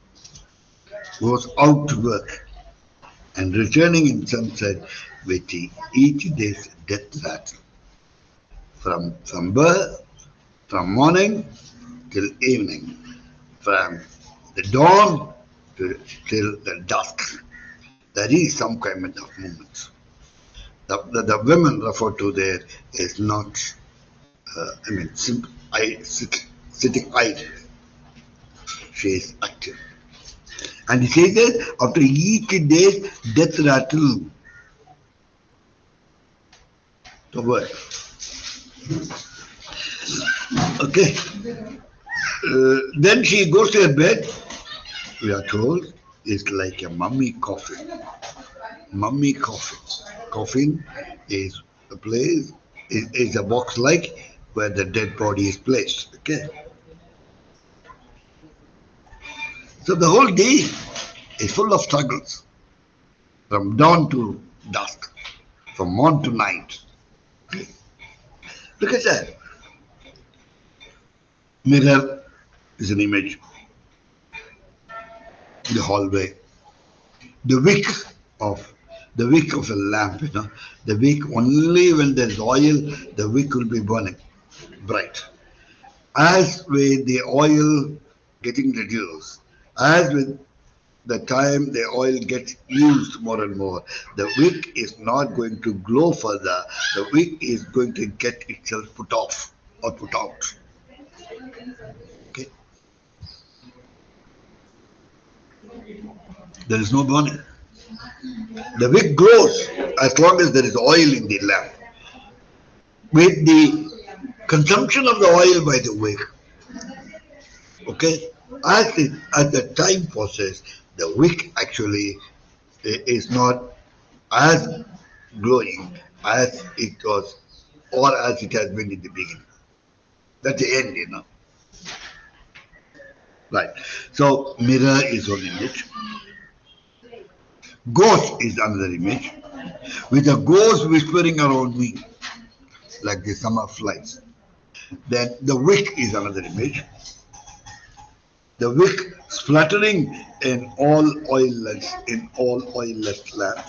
goes out to work, and returning in sunset with each day's death rattle. From birth, from morning till evening, from the dawn till the dusk. There is some kind of movement. The women referred to there is not, sitting idle. She is active. And he says that after each day's death rattle, the word. Okay. Then she goes to her bed. We are told it's like a mummy coffin. Mummy coffin. Coffin is a place, is a box like where the dead body is placed. Okay. So the whole day is full of struggles, from dawn to dusk, from morn to night. Look at that. Mirror is an image. The hallway. The wick of a lamp, the wick, only when there is oil, the wick will be burning bright. As with the oil getting reduced, as with the time the oil gets used more and more, the wick is not going to glow further. The wick is going to get itself put off or put out. Okay. There is no burning. The wick glows as long as there is oil in the lamp. With the consumption of the oil by the wick, okay, as the time passes, the wick actually is not as glowing as it was or as it has been in the beginning. That's the end, Right. So mirror is one image. Ghost is another image. With a ghost whispering around me, like the summer flies. Then the wick is another image. The wick spluttering in all oilless land.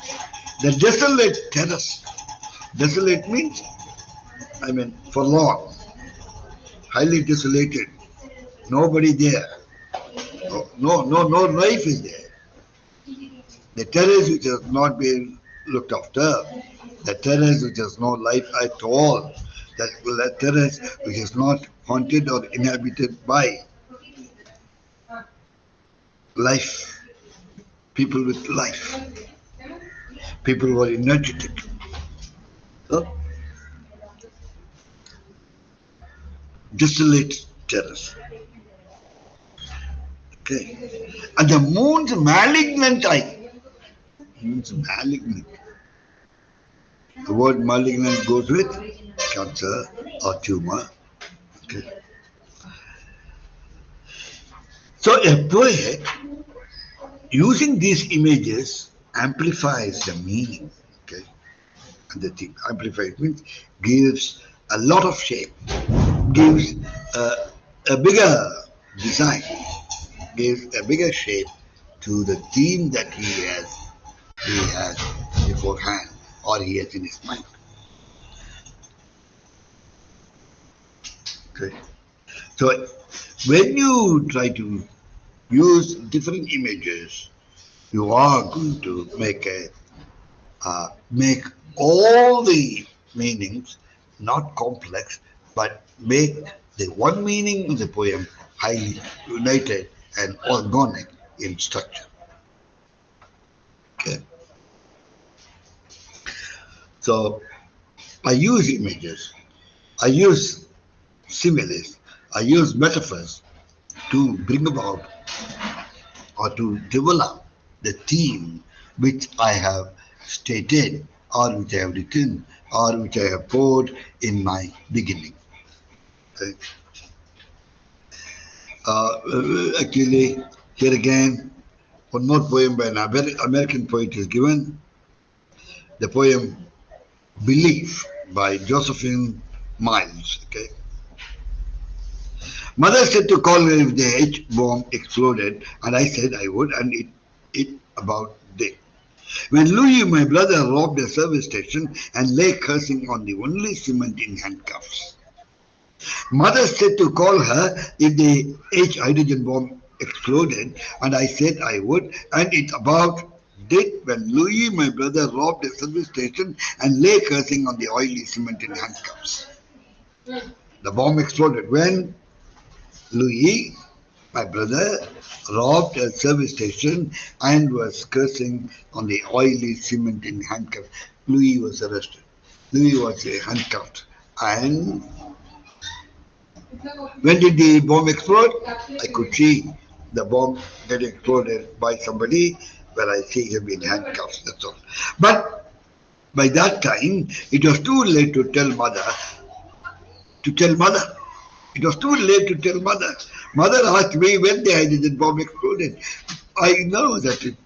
The desolate terrace. Desolate means, forlorn, highly desolated. Nobody there. No life is there. The terrace which has not been looked after. The terrace which has no life at all. The terrace which is not haunted or inhabited by life. People with life. People who are energetic. So, desolate terrace. Okay. And the moon's malignant eye. Means malignant. The word malignant goes with cancer or tumor. Okay. So a poet, using these images, amplifies the meaning. Okay. And the thing amplifies means gives a lot of shape, gives a bigger design, gives a bigger shape to the theme that he has beforehand or he has in his mind. Okay. So when you try to use different images, you are going to make all the meanings not complex, but make the one meaning of the poem highly united and organic in structure. Okay. So I use images, I use similes, I use metaphors to bring about or to develop the theme which I have stated or which I have written or which I have poured in my beginning. Okay. Actually, here again, one more poem by an American poet is given. The poem Belief by Josephine Miles. Okay. Mother said to call her if the H bomb exploded, and I said I would, and it about did. When Louis, my brother, robbed a service station and lay cursing on the only cement in handcuffs. Mother said to call her if the H hydrogen bomb exploded, and I said I would, and it about did when Louis, my brother, robbed a service station and lay cursing on the oily cement in handcuffs. The bomb exploded when Louis, my brother, robbed a service station and was cursing on the oily cement in handcuffs. Louis was arrested. Louis was handcuffed. And when did the bomb explode? I could see the bomb getting exploded by somebody where I see him in handcuffs. That's all. But by that time, it was too late to tell mother. It was too late to tell mother. Mother asked me when the hydrogen bomb exploded. I know that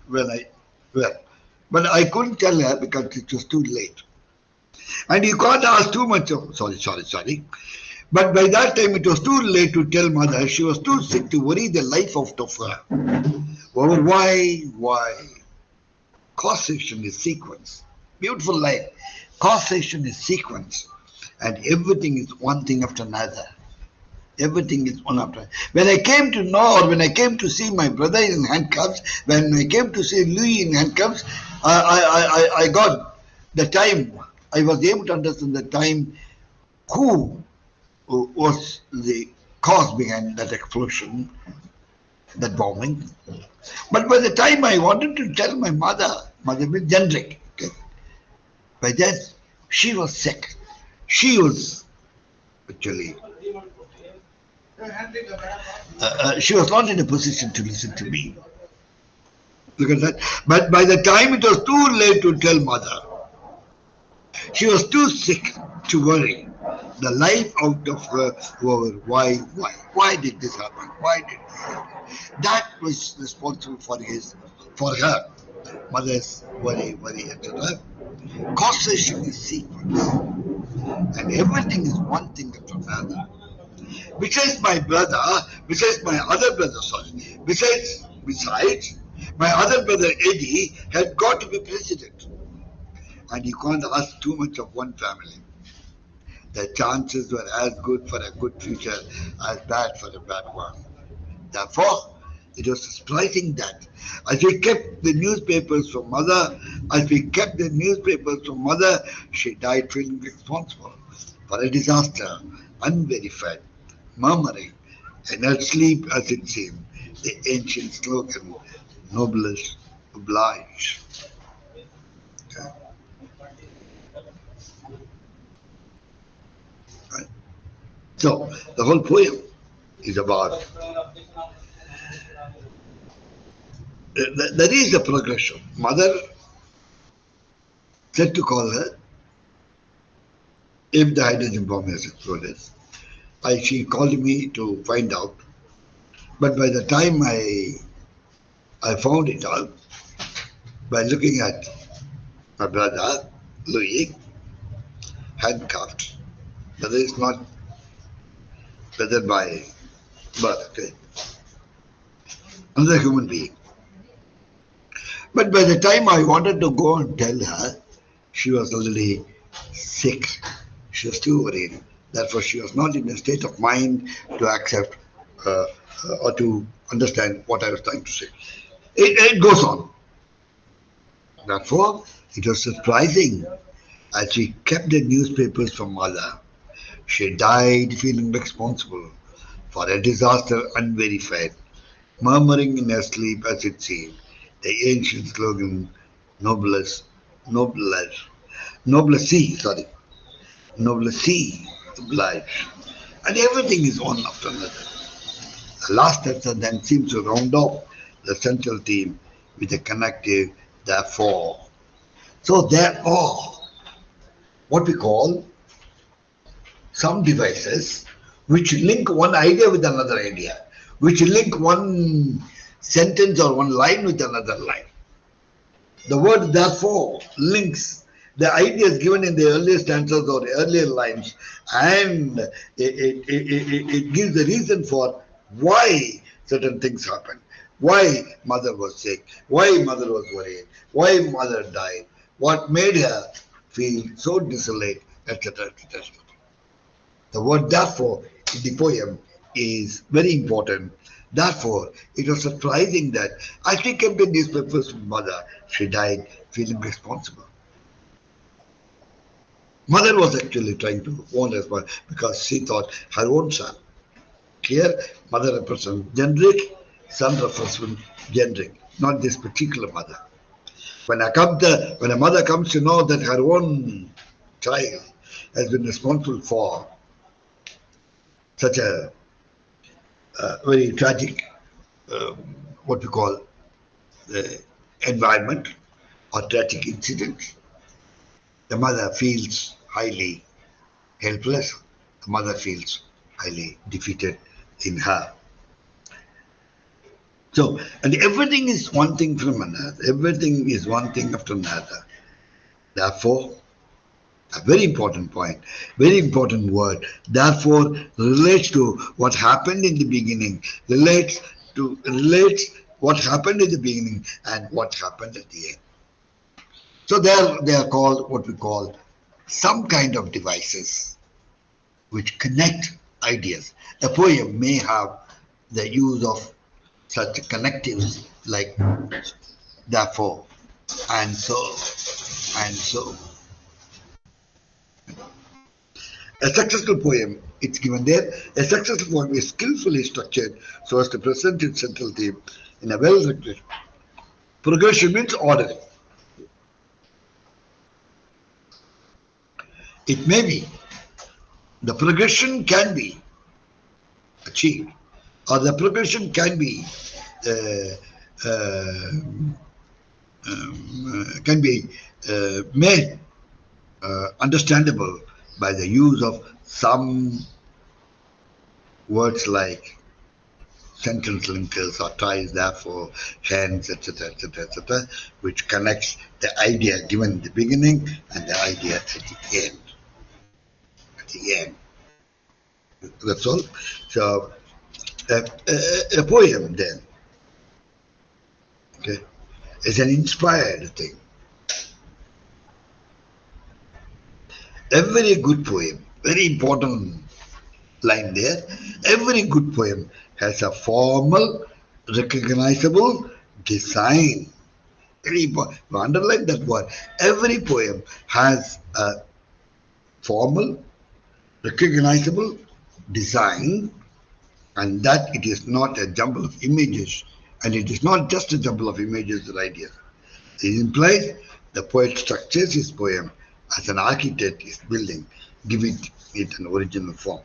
but I couldn't tell her because it was too late. And you can't ask too much of, sorry. But by that time it was too late to tell mother. She was too sick to worry the life out of her. Well, why? Causation is sequence. Beautiful line. Causation is sequence. And everything is one thing after another. Everything is one after another. When I came to know, or when I came to see my brother in handcuffs, when I came to see Louis in handcuffs, I got the time. I was able to understand the time who was the cause behind that explosion, that bombing. But by the time I wanted to tell my mother means generic. Okay? By then, she was sick. She was actually, she was not in a position to listen to me. Look at that. But by the time it was too late to tell mother, she was too sick to worry the life out of her over why did this happen? Why did this happen? That was responsible for her mother's worry, etc. Causation is sequence. And everything is one thing after another. Besides my other brother, my other brother Eddie had got to be president. And you can't ask too much of one family. The chances were as good for a good future as bad for a bad one. Therefore, it was surprising that as we kept the newspapers from mother, she died feeling responsible for a disaster, unverified, murmuring, and asleep as it seemed, the ancient slogan, noblest oblige. Okay. Right. So, the whole poem is about there is a progression. Mother said to call her if the hydrogen bomb has exploded. She called me to find out. But by the time I found it out by looking at my brother, Louis, handcuffed. Brother is not brother by birth, okay? Another human being. But by the time I wanted to go and tell her, she was already sick. She was too worried. Therefore, she was not in a state of mind to accept or to understand what I was trying to say. It goes on. Therefore, it was surprising as she kept the newspapers from mother. She died feeling responsible for a disaster unverified, Murmuring in her sleep as it seemed, the ancient slogan, noblest, nobler, noblesse, sorry, noblesse oblige. And everything is one after another. The last stanza then seems to round off the central theme with a connective therefore. So there are what we call some devices which link one idea with another idea, which link one sentence or one line with another line. The word therefore links the ideas given in the earlier stanzas or earlier lines, and it gives the reason for why certain things happen, why mother was sick, why mother was worried, why mother died, what made her feel so desolate, etc. etc. The word therefore in the poem is very important. Therefore, it was surprising that as she kept the newspapers with mother, she died feeling responsible. Mother was actually trying to warn us because she thought her own son. Here, mother represents generic, son represents generic, not this particular mother. When a mother comes to know that her own child has been responsible for such a very tragic, what we call environment or tragic incident, the mother feels highly helpless. The mother feels highly defeated in her. So, and everything is one thing from another. Everything is one thing after another. Therefore, a very important point, very important word. Therefore, relates to what happened in the beginning, relates what happened in the beginning and what happened at the end. So they are called what we call some kind of devices which connect ideas. A poem may have the use of such connectives like therefore and so and so. A successful poem, it's given there, a successful poem is skillfully structured so as to present its central theme in a well-written progression means order. It may be, the progression can be achieved, or the progression can be uh, uh, made understandable by the use of some words like sentence linkers or ties, therefore, hence, etc., etc., etc., which connects the idea given in the beginning and the idea at the end. At the end. That's all. So, a poem then, okay, is an inspired thing. Every good poem, very important line there, every good poem has a formal, recognizable design. Very important. Underline that word. Every poem has a formal, recognizable design, and that it is not a jumble of images, and it is not just a jumble of images or ideas. It implies the poet structures his poem as an architect is building, giving it an original form.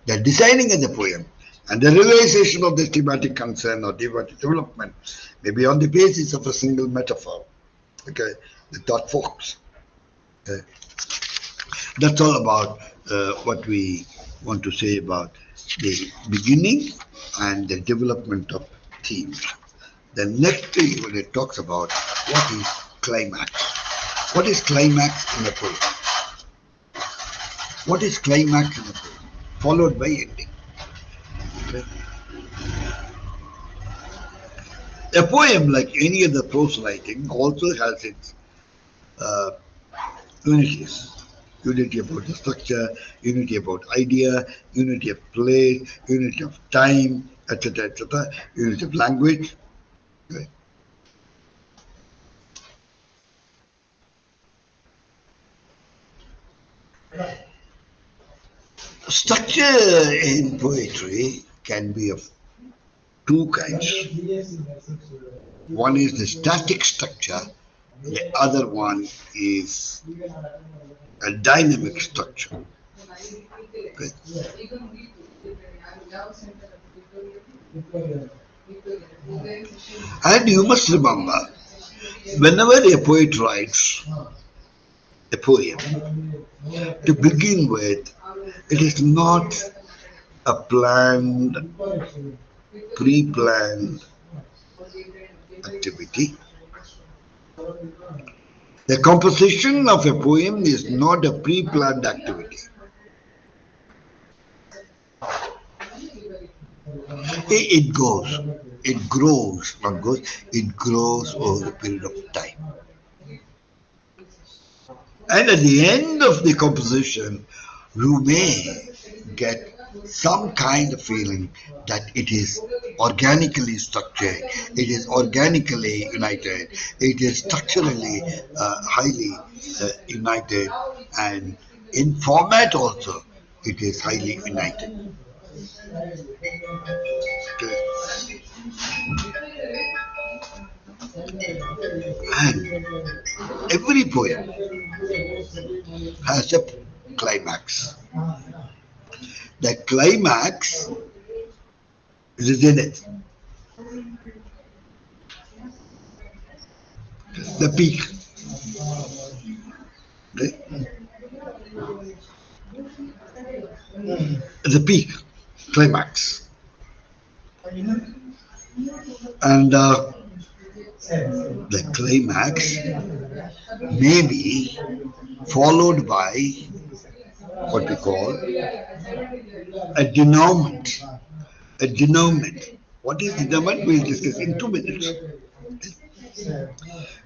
The designing of the poem and the realization of the thematic concern or thematic development may be on the basis of a single metaphor. Okay, the thought forks. Okay. That's all about what we want to say about the beginning and the development of themes. The next thing when it talks about what is climax. What is climax in a poem? What is climax in a poem? Followed by ending. Okay. A poem, like any other prose writing, also has its uh, unities. Unity about the structure, unity about idea, unity of place, unity of time, etc., etc., unity of language. Okay. Structure in poetry can be of two kinds. One is the static structure, the other one is a dynamic structure. Okay. And you must remember, whenever a poet writes a poem, to begin with, it is not a planned, pre-planned activity. The composition of a poem is not a pre-planned activity. It goes, it grows, not goes, it grows over a period of time. And at the end of the composition, you may get some kind of feeling that it is organically structured, it is organically united, it is structurally highly united, and in format also it is highly united. And every poem has a climax. The climax is in it. The peak. Okay? The peak, climax. And the climax may be followed by what we call a denouement. A denouement. What is denouement? We'll discuss in 2 minutes.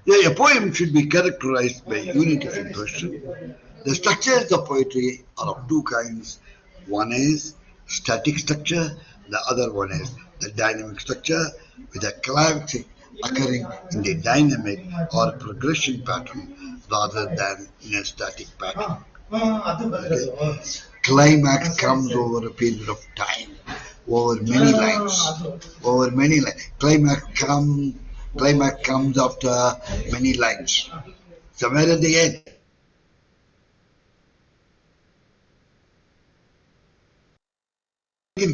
Yeah, a poem should be characterized by unity of impression. The structures of poetry are of two kinds. One is static structure, the other one is the dynamic structure, with a climax occurring in the dynamic or progression pattern rather than in a static pattern. Okay. Climax comes over a period of time, over many lines, over many lines. Climax comes after many lines. Somewhere at the end.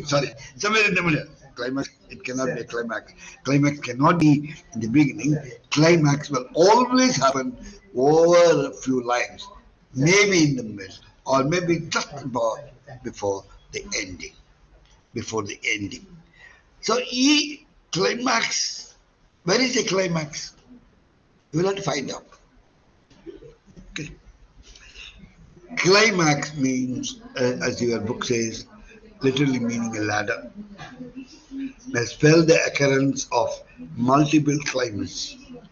Sorry, somewhere in the middle. Climax, it cannot be a climax. Climax cannot be in the beginning. Climax will always happen over a few lines, maybe in the middle, or maybe just about before the ending. Before the ending. So, climax. Where is the climax? You will have to find out. Okay. Climax means, as your book says, literally meaning a ladder. They spell the occurrence of multiple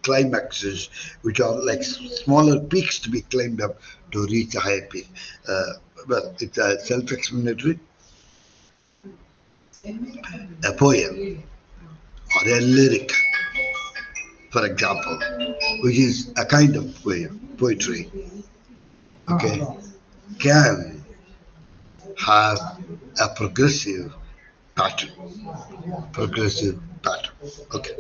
climaxes, which are like smaller peaks to be climbed up to reach a higher peak. Well, it's self-explanatory. A poem or a lyric, for example, which is a kind of poetry, okay, can have a progressive pattern. Progressive pattern. Okay.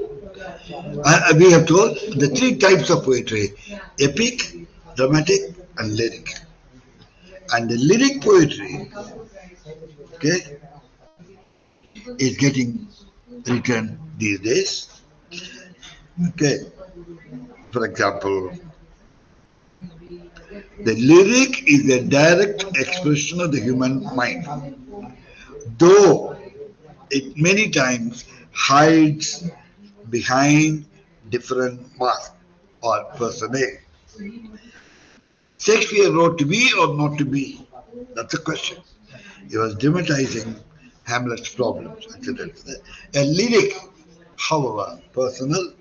We have told the three types of poetry: epic, dramatic, and lyric. And the lyric poetry, okay, is getting written these days. Okay. For example, the lyric is a direct expression of the human mind, though it many times hides behind different masks or personae. Shakespeare wrote to be or not to be? That's a question. He was dramatizing Hamlet's problems, etc. A lyric, however personal,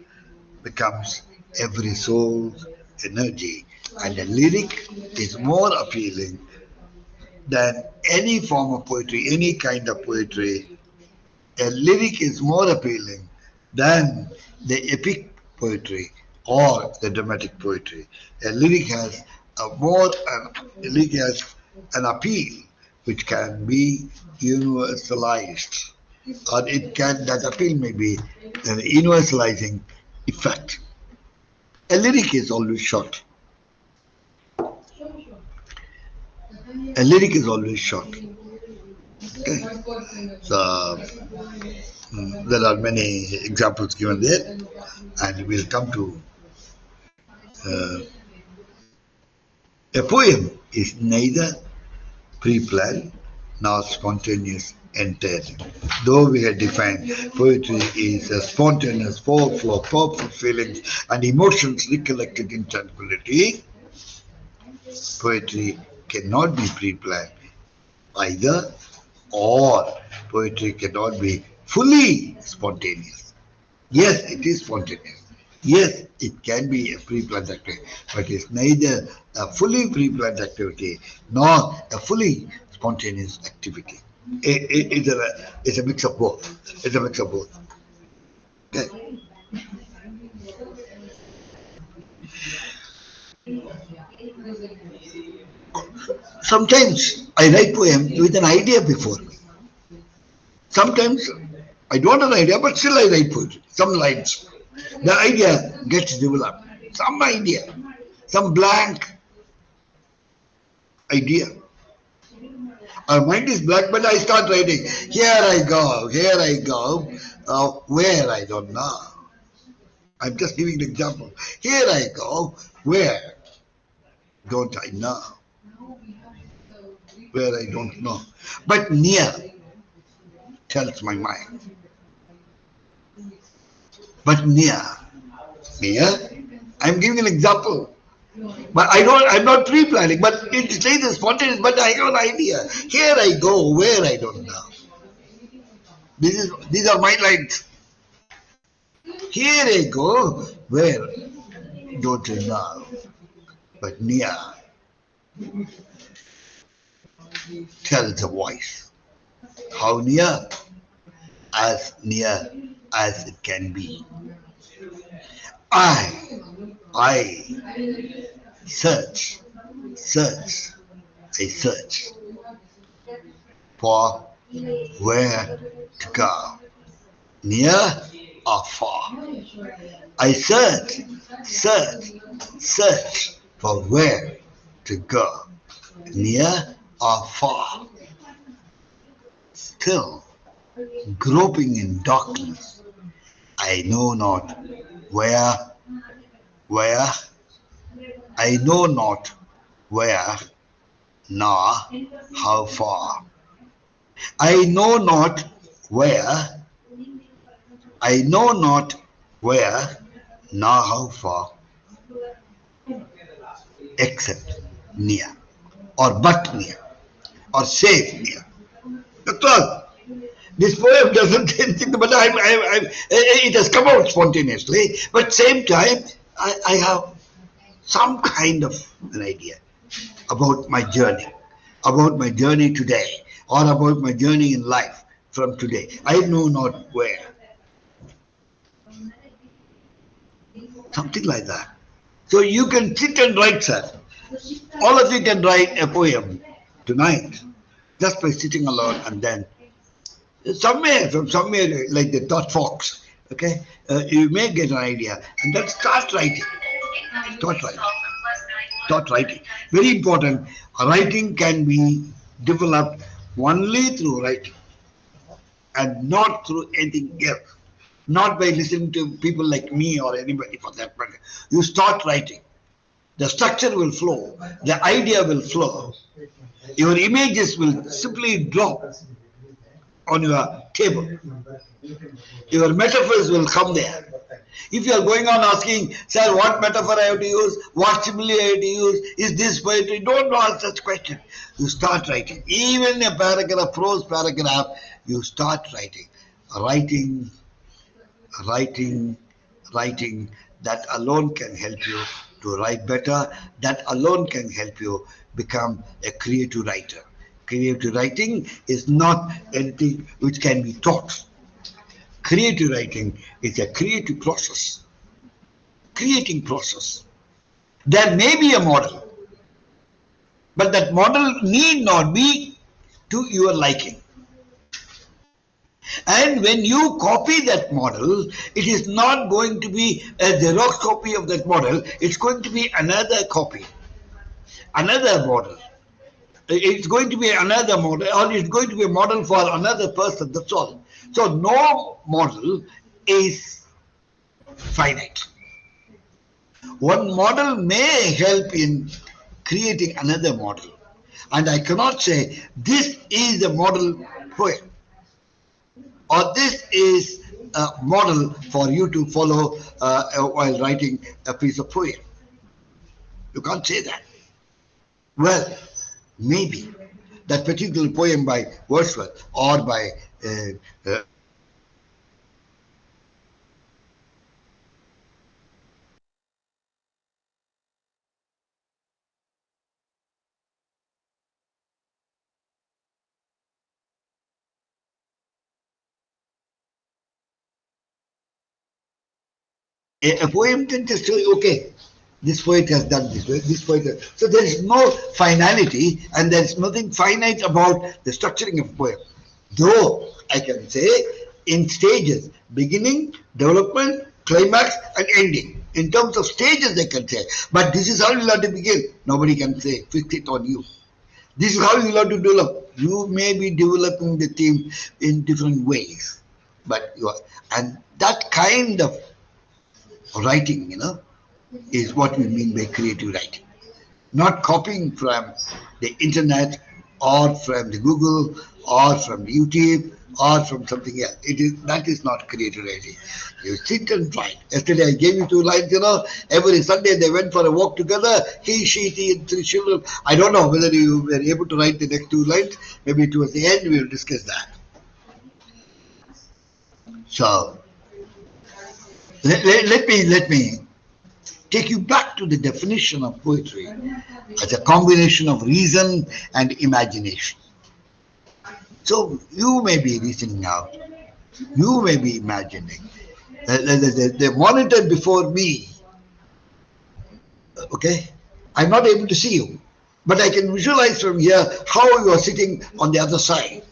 becomes every soul's energy, and a lyric is more appealing than any form of poetry, any kind of poetry. A lyric is more appealing than the epic poetry or the dramatic poetry. A lyric has a lyric has an appeal which can be universalized. or it can, that appeal may be an universalizing effect. A lyric is always short. A lyric is always short. Okay. So there are many examples given there, and we'll come to uh, a poem is neither pre-planned nor spontaneous entirely. Though we had defined poetry is a spontaneous flow of powerful feelings and emotions recollected in tranquility, poetry cannot be pre-planned either, or poetry cannot be fully spontaneous. Yes, it is spontaneous. Yes, it can be a pre-planned activity, but it's neither a fully pre-planned activity nor a fully spontaneous activity. It's a mix of both. It's a mix of both. Okay. Sometimes I write poem with an idea before me. Sometimes I don't have an idea, but still I write poetry. Some lines. The idea gets developed. Some idea. Some blank idea. Our mind is blank, but I start writing. Here I go, here I go. Where I don't know. I'm just giving an example. Here I go. Where don't I know? Where I don't know. But near tells my mind. But near. Near? I'm giving an example. But I'm not pre-planning, but it says spontaneous, but I have an idea. Here I go, where I don't know. These are my lines. Here I go, where don't you know, but near tells the voice. How near? As near as it can be. I search, search, I search for where to go, near or far. I search, search, search for where to go, near or far. Still groping in darkness, I know not where, I know not where, nor how far. I know not where, I know not where, nor how far, except near, or but near, or safe near. That's all. This poem doesn't say anything, but it has come out spontaneously. But same time, I have some kind of an idea about my journey today, or about my journey in life from today. I know not where. Something like that. So you can sit and write, sir. All of you can write a poem tonight just by sitting alone, and then from somewhere like the thought fox, okay, you may get an idea and then start writing. Start writing. Start writing. Very important. Writing can be developed only through writing and not through anything else. Not by listening to people like me or anybody for that matter. You start writing. The structure will flow. The idea will flow. Your images will simply drop on your table. Your metaphors will come there. If you are going on asking, sir, what metaphor I have to use, what simile I have to use, is this poetry? Don't ask such question. You start writing. Even a paragraph, prose paragraph, you start writing. Writing, that alone can help you to write better. That alone can help you become a creative writer. Creative writing is not anything which can be taught. Creative writing is a creative process. Creating process. There may be a model, but that model need not be to your liking. And when you copy that model, it is not going to be a Xerox copy of that model. It's going to be another copy, another model. It's going to be another model, or it's going to be a model for another person. That's all. So no model is finite. One model may help in creating another model. And I cannot say this is a model poem, or this is a model for you to follow while writing a piece of poem. You can't say that. Well, maybe that particular poem by Wordsworth or by a poem can just say, okay, this poet has done this poet has. So there is no finality, and there is nothing finite about the structuring of a poem. Though I can say in stages, beginning, development, climax, and ending. In terms of stages, I can say. But this is how you have to begin. Nobody can say, fix it on you. This is how you have to develop. You may be developing the theme in different ways. But you are, and that kind of writing, is what we mean by creative writing. Not copying from the internet or from the Google or from YouTube or from something else. That is not creative writing. You sit and write. Yesterday I gave you 2 lines, every Sunday they went for a walk together, he, she, and 3 children. I don't know whether you were able to write the next 2 lines. Maybe towards the end we will discuss that. So let me take you back to the definition of poetry as a combination of reason and imagination. So you may be reasoning out, you may be imagining. The monitor before me, okay, I'm not able to see you, but I can visualize from here how you are sitting on the other side,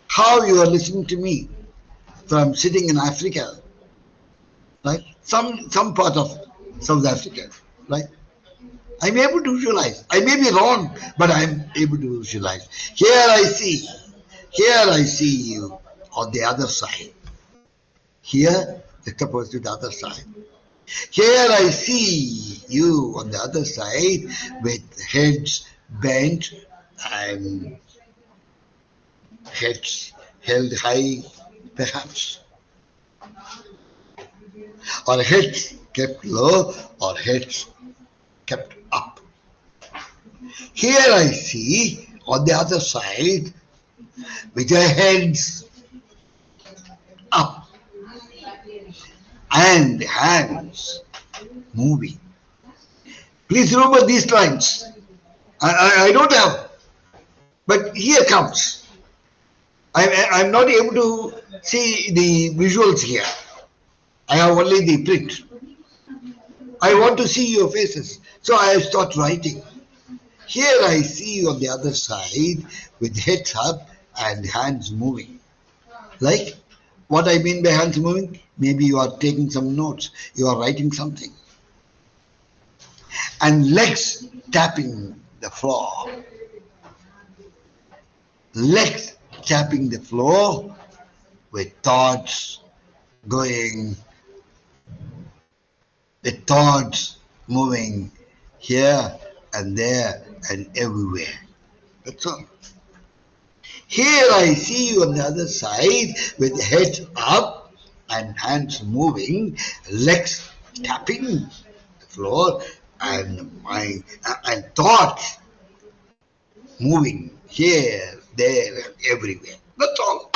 how you are listening to me from sitting in Africa, right? Some part of South Africa, right? I'm able to visualize. I may be wrong, but I'm able to visualize. Here I see you on the other side. Here, let's suppose to the other side. Here I see you on the other side with heads bent and heads held high, perhaps, or heads kept low, or heads kept up. Here I see on the other side with your heads up and hands moving. Please remember these lines. I don't have, but here comes. I'm not able to see the visuals here. I have only the print. I want to see your faces, so I start writing. Here I see you on the other side with heads up and hands moving. Like what I mean by hands moving, maybe you are taking some notes, you are writing something. And legs tapping the floor. Legs tapping the floor with thoughts going, the thoughts moving here and there and everywhere. That's all. Here I see you on the other side with head up and hands moving, legs tapping the floor, and thoughts moving here, there, and everywhere. That's all.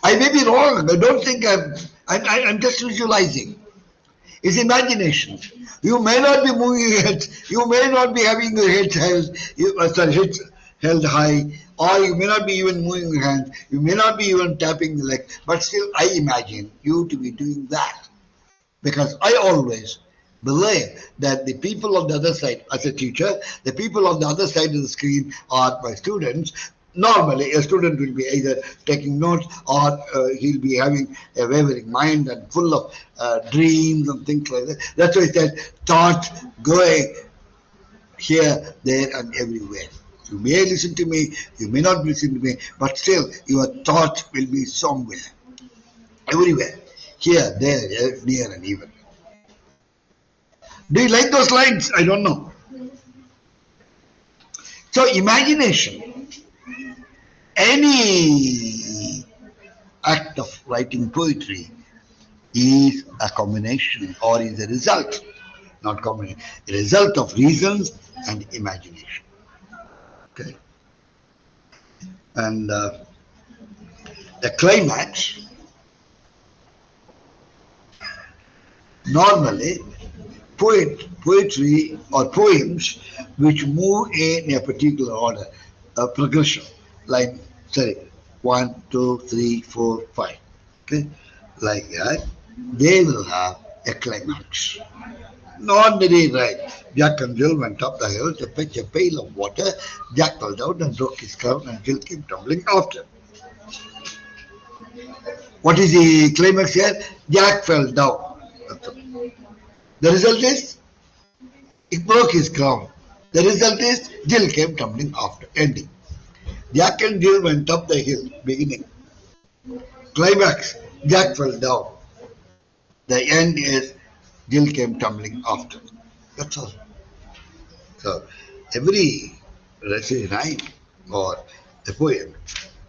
I may be wrong. I don't think I'm just visualizing. It's imagination. You may not be moving your head. You may not be having your head held high, or you may not be even moving your hands. You may not be even tapping the leg. But still, I imagine you to be doing that, because I always believe that the people on the other side, as a teacher, the people on the other side of the screen are my students. Normally, a student will be either taking notes or he'll be having a wavering mind and full of dreams and things like that. That's why I said thought going here, there, and everywhere. You may listen to me, you may not listen to me, but still your thought will be somewhere, everywhere, here, there, near, and even. Do you like those lines? I don't know. So, imagination, any act of writing poetry is a combination or is a result, not combination, a result of reasons and imagination. Okay. And the climax, normally poetry or poems which move in a particular order, a progression, like say 1, 2, 3, 4, 5, okay, like that, they will have a climax. Ordinary right. Jack and Jill went up the hill to fetch a pail of water. Jack fell down and broke his crown, and Jill came tumbling after. What is the climax here? Jack fell down. The result is he broke his crown. The result is Jill came tumbling after. Ending. Jack and Jill went up the hill. Beginning. Climax. Jack fell down. The end is Jill came tumbling after. That's all. So every, let's say, rhyme or a poem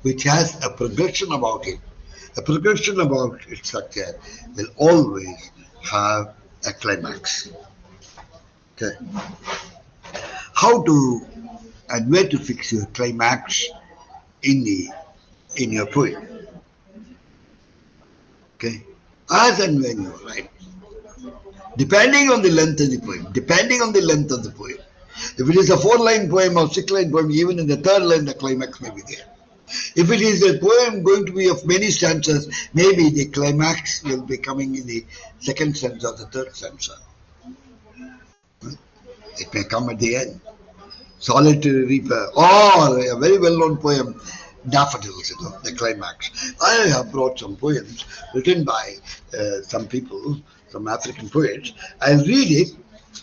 which has a progression about it, a progression about its structure will always have a climax. Okay. How to and where to fix your climax in your poem? Okay. As and when you write, depending on the length of the poem, If it is a 4-line poem or 6-line poem, even in the 3rd line, the climax may be there. If it is a poem going to be of many stanzas, maybe the climax will be coming in the 2nd stanza or the 3rd stanza. It may come at the end. Solitary Reaper, or a very well-known poem, Daffodils, the climax. I have brought some poems written by some people, some African poets. I'll read it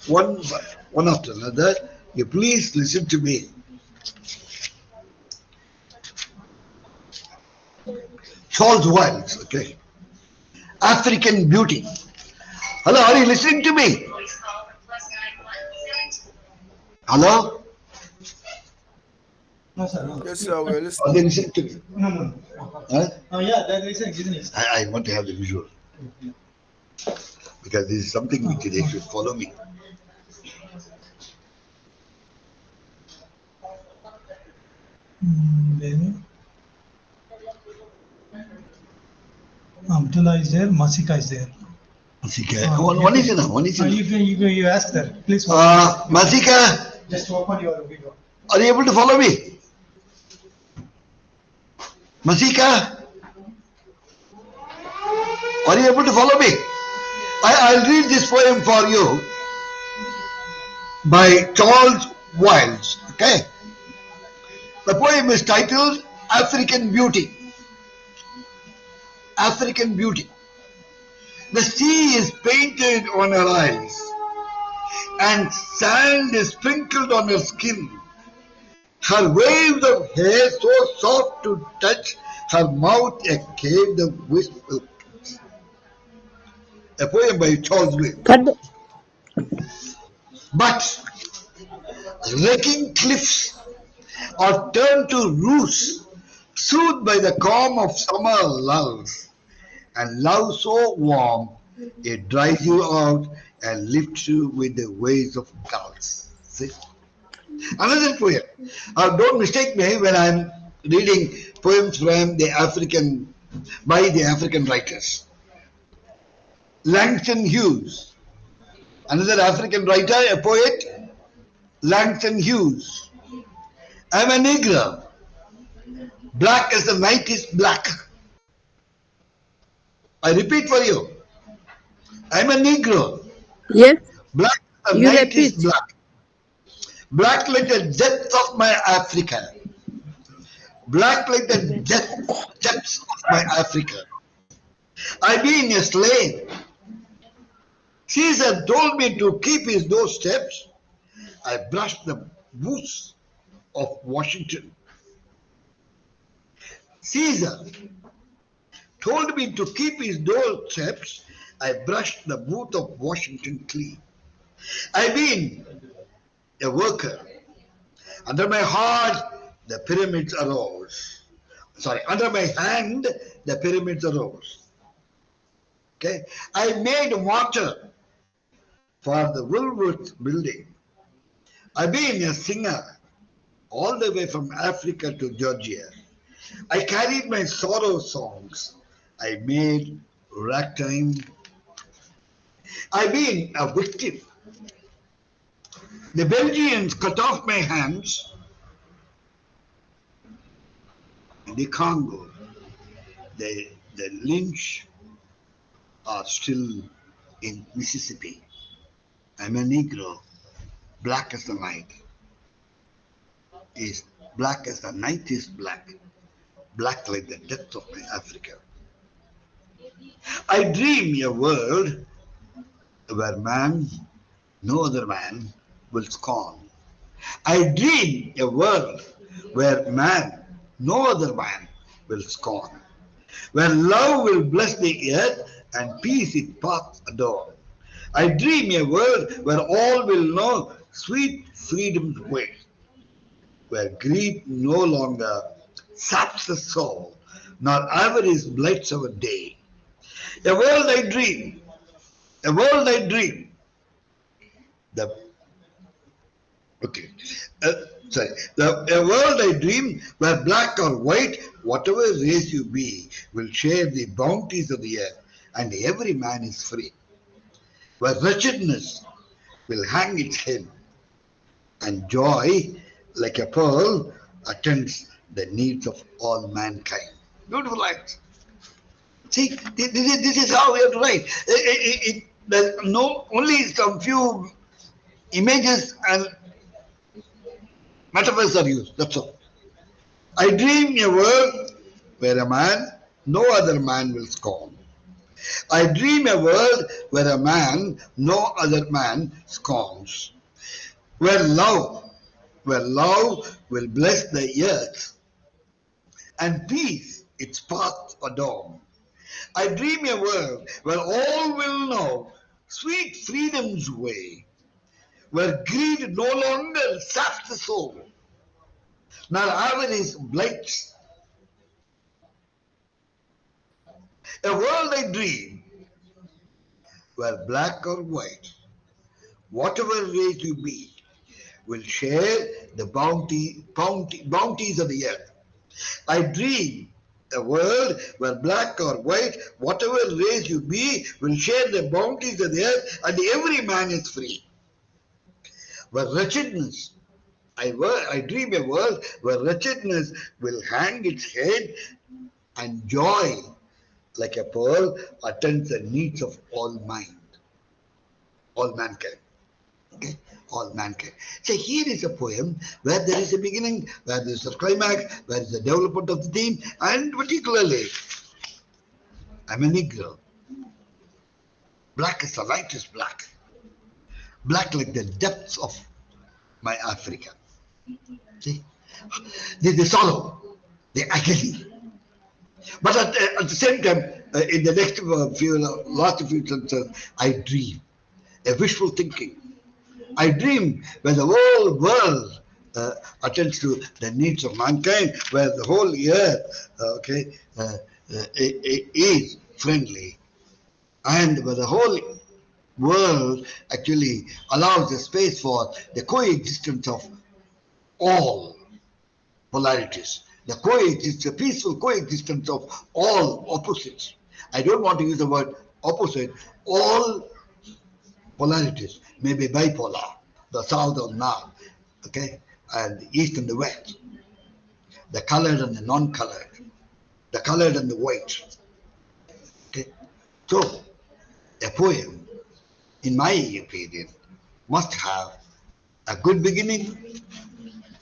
one after another. You please listen to me. Charles Wilds, okay. African Beauty. Hello, are you listening to me? Hello? No, sir. No. Yes, sir, we're Are listening. they listening to me? No. Huh? Oh, yeah, they're listening. I want to have the visual. Because this is something which they should follow me. Abdullah is there, Masika is there. Masika, one is enough. You ask her, please. Masika, Just open your video. are you able to follow me? Masika, are you able to follow me? I'll read this poem for you by Charles Wilds. Okay. The poem is titled African Beauty. African Beauty. The sea is painted on her eyes, and sand is sprinkled on her skin. Her waves of hair so soft to touch, her mouth a cave of wistful kiss. A poem by Charles Wilds. But wrecking cliffs are turned to roofs, soothed by the calm of summer lulls, and love so warm it dries you out and lifts you with the waves of gulls. See? Another poem. Don't mistake me when I'm reading poems from by the African writers. Langston Hughes, another African writer, a poet, Langston Hughes. I'm a Negro. Black as the night is black. I repeat for you. I'm a Negro. Yes, Black as the you night repeat. is black. Black like the depth of my Africa. black like the depths of my Africa. I being a slave. Caesar told me to keep his doorsteps. I brushed the boots of Washington. Caesar told me to keep his doorsteps. I brushed the boot of Washington clean. I been a worker. Under my heart, the pyramids arose. Sorry, under my hand, the pyramids arose. Okay, I made water for the Woolworth building. I've been a singer all the way from Africa to Georgia. I carried my sorrow songs. I made ragtime. I've been a victim. The Belgians cut off my hands. The Congo, the lynch are still in Mississippi. I'm a Negro, black as the night. Is black as the night is black, black like the depth of my Africa. I dream a world where man, no other man, will scorn. I dream a world where man, no other man, will scorn. Where love will bless the earth and peace its path adorn. I dream a world where all will know sweet freedom's way. Where greed no longer saps the soul, nor avarice blights our day. A world I dream, a world I dream. A world I dream where black or white, whatever race you be, will share the bounties of the earth, and every man is free. Where wretchedness will hang its head, and joy, like a pearl, attends the needs of all mankind. Beautiful lines. See, this is how we have to write. There's only some few images and metaphors are used, that's all. I dream a world where a man, no other man will scorn. I dream a world where a man, no other man scorns. Where love will bless the earth and peace its path adorn. I dream a world where all will know sweet freedom's way, where greed no longer saps the soul, nor avarice blights. A world I dream where black or white, whatever race you be, will share the bounties of the earth. I dream a world where black or white, whatever race you be, will share the bounties of the earth, and every man is free. Where wretchedness, I dream a world where wretchedness will hang its head, and joy, like a pearl, attends the needs of all mankind. Okay, all mankind. So here is a poem where there is a beginning, where there is a climax, where there is a development of the theme, and particularly, I'm a Negro. Black as the light is black. Black like the depths of my Africa. See? The sorrow, the agony. But at the same time, in the next last few sentences, I dream. A wishful thinking. I dream where the whole world attends to the needs of mankind, where the whole earth is friendly, and where the whole world actually allows the space for the coexistence of all polarities, the peaceful coexistence of all opposites. I don't want to use the word opposite. All polarities, maybe bipolar, the south or north, okay, and the east and the west, the colored and the non-colored, the colored and the white. Okay, so a poem, in my opinion, must have a good beginning,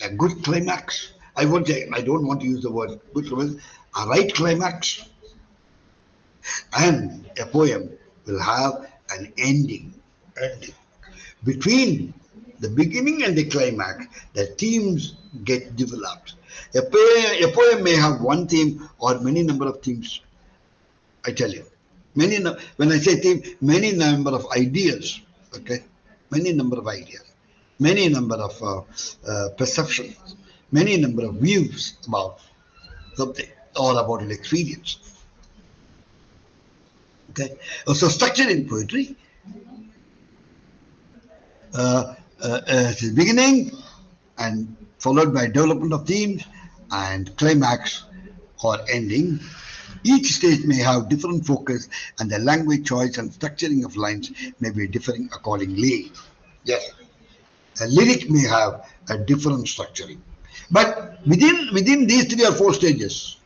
a good climax, I don't want to use the word good romance, a right climax, and a poem will have an ending. Between the beginning and the climax, the themes get developed. A poem may have one theme or many number of themes. I tell you, when I say theme, many number of ideas. Okay, many number of ideas, many number of perceptions, many number of views about something or about an experience. Okay, so structure in poetry. The beginning and followed by development of themes and climax or ending. Each stage may have different focus and the language choice and structuring of lines may be differing accordingly. Yes, a lyric may have a different structuring. But within these 3 or 4 stages,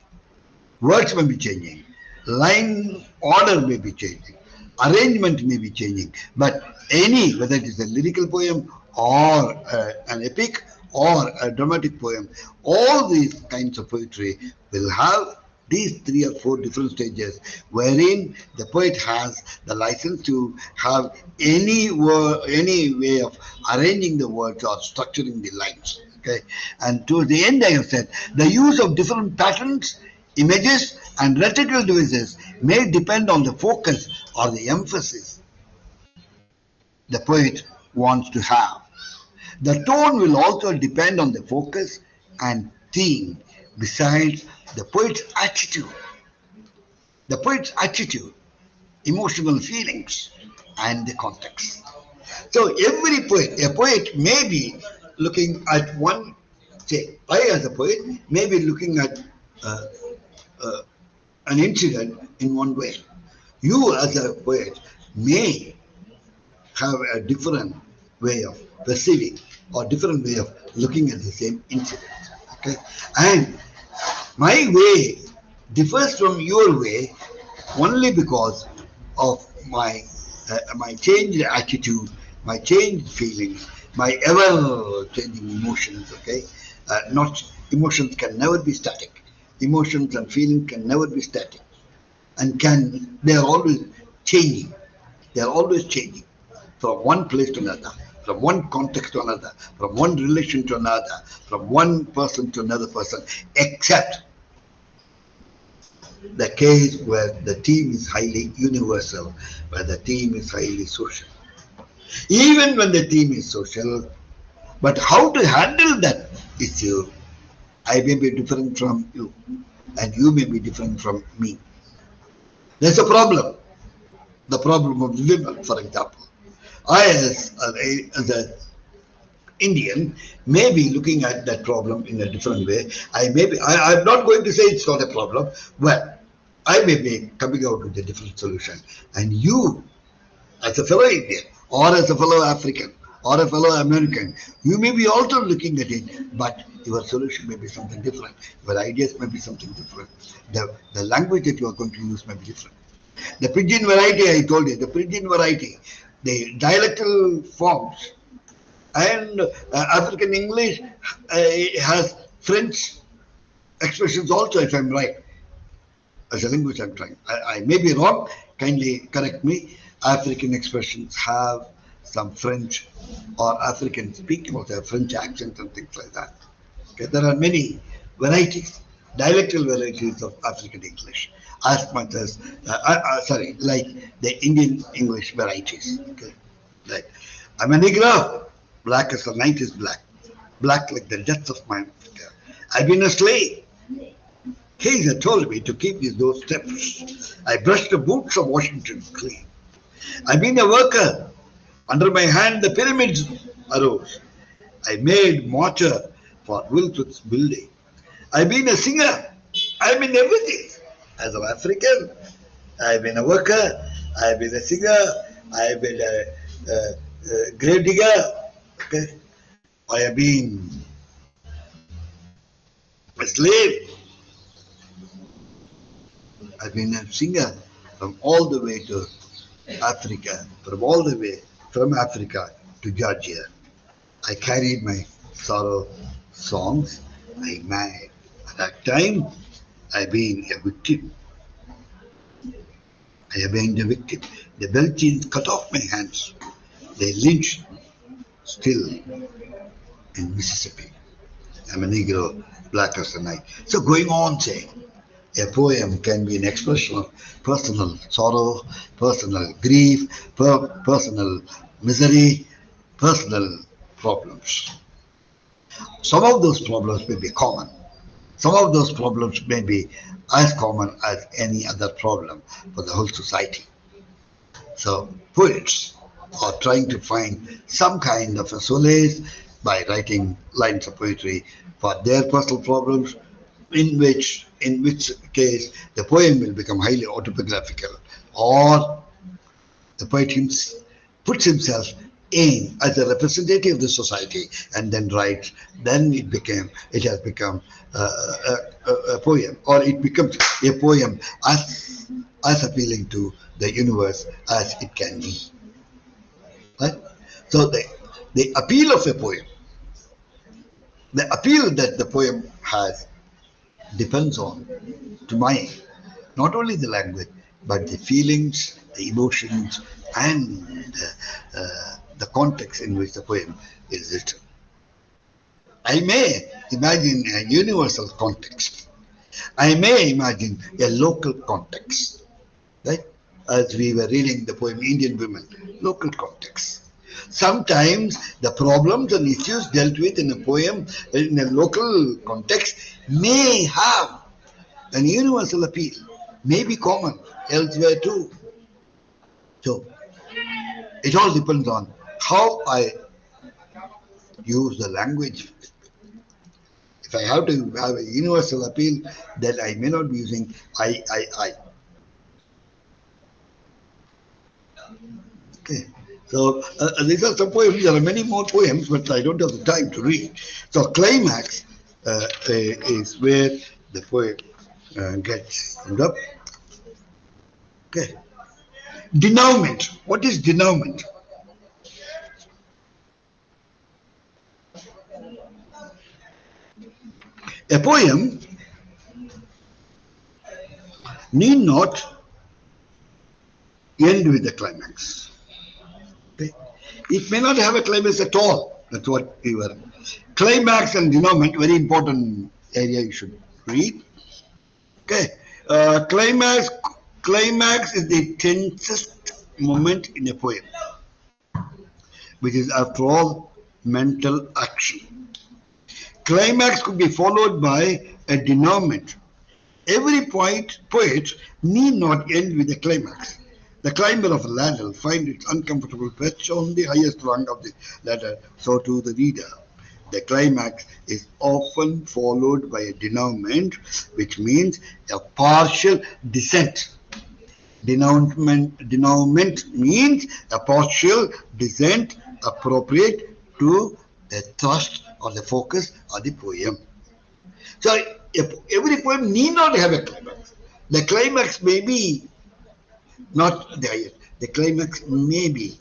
words may be changing, line order may be changing, arrangement may be changing, but whether it is a lyrical poem or an epic or a dramatic poem, all these kinds of poetry will have these 3 or 4 different stages wherein the poet has the license to have any way of arranging the words or structuring the lines. Okay, and to the end, I have said the use of different patterns, images, and rhetorical devices may depend on the focus or the emphasis the poet wants to have. The tone will also depend on the focus and theme, besides the poet's attitude, emotional feelings, and the context. So a poet may be looking at one, say, I as a poet may be looking at uh, uh, an incident in one way. You as a poet may have a different way of perceiving or different way of looking at the same incident. Okay, and my way differs from your way only because of my changed attitude, my changed feelings, my ever changing emotions. Okay, not emotions can never be static. Emotions and feelings can never be static, and they are always changing. They are always changing from one place to another, from one context to another, from one relation to another, from one person to another person, except the case where the theme is highly universal, where the theme is highly social. Even when the theme is social, but how to handle that issue, I may be different from you, and you may be different from me. There's a problem. The problem of women, for example. I, as an Indian, may be looking at that problem in a different way. I'm not going to say it's not a problem. Well, I may be coming out with a different solution. And you, as a fellow Indian, or as a fellow African, or a fellow American, you may be also looking at it, but your solution may be something different. Your ideas may be something different. The language that you are going to use may be different. The pidgin variety, I told you, the pidgin variety, the dialectal forms, and African English has French expressions also, if I'm right. As a linguist, I'm trying. I may be wrong, kindly correct me. African expressions have some French or African speaking also have French accent and things like that. Okay, there are many varieties, dialectal varieties of African English, as much as like the Indian English varieties. Okay, like I'm a Negro, black as the night is black, black like the depths of my Africa. I've been a slave. Caesar told me to keep those steps. I brushed the boots of Washington clean. I've been a worker. Under my hand the pyramids arose. I made mortar for Wilson's building. I've been a singer. I've been everything. As an African, I've been a worker. I've been a singer. I've been a grave digger. Okay. I have been a slave. I've been a singer from all the way to Africa, from Africa to Georgia. I carried my sorrow songs I might. At that time, I've been a victim. I have been the victim. The Belgians cut off my hands. They lynched still in Mississippi. I'm a Negro, black as the night. So going on saying, a poem can be an expression of personal sorrow, personal grief, personal misery, personal problems. Some of those problems may be common. Some of those problems may be as common as any other problem for the whole society. So poets are trying to find some kind of a solace by writing lines of poetry for their personal problems, in which case the poem will become highly autobiographical, or the poet puts himself in as a representative of the society and then writes. Then it has become a poem, or it becomes a poem as appealing to the universe as it can be. Right? So the appeal of a poem, the appeal that the poem has, depends on, to my, not only the language, but the feelings, the emotions, and the context in which the poem is written. I may imagine a universal context. I may imagine a local context, right? As we were reading the poem Indian Women, local context. Sometimes the problems and issues dealt with in a poem in a local context may have an universal appeal, may be common elsewhere too. So it all depends on how I use the language. If I have to have a universal appeal, then I may not be using I. Okay. So these are some poems. There are many more poems, but I don't have the time to read. So climax is where the poem gets summed up. Okay. Denouement. What is denouement? A poem need not end with the climax. Okay? It may not have a climax at all. That's what we were. Climax and denouement, very important area you should read. Okay. Climax is the tensest moment in a poem, which is after all mental action. Climax could be followed by a denouement. Every poet need not end with a climax. The climber of a ladder will find its uncomfortable perch on the highest rung of the ladder, so too the reader. The climax is often followed by a denouement, which means a partial descent. Denouement means a partial descent appropriate to the thrust or the focus of the poem. So every poem need not have a climax. The climax may be not the highest. The climax may be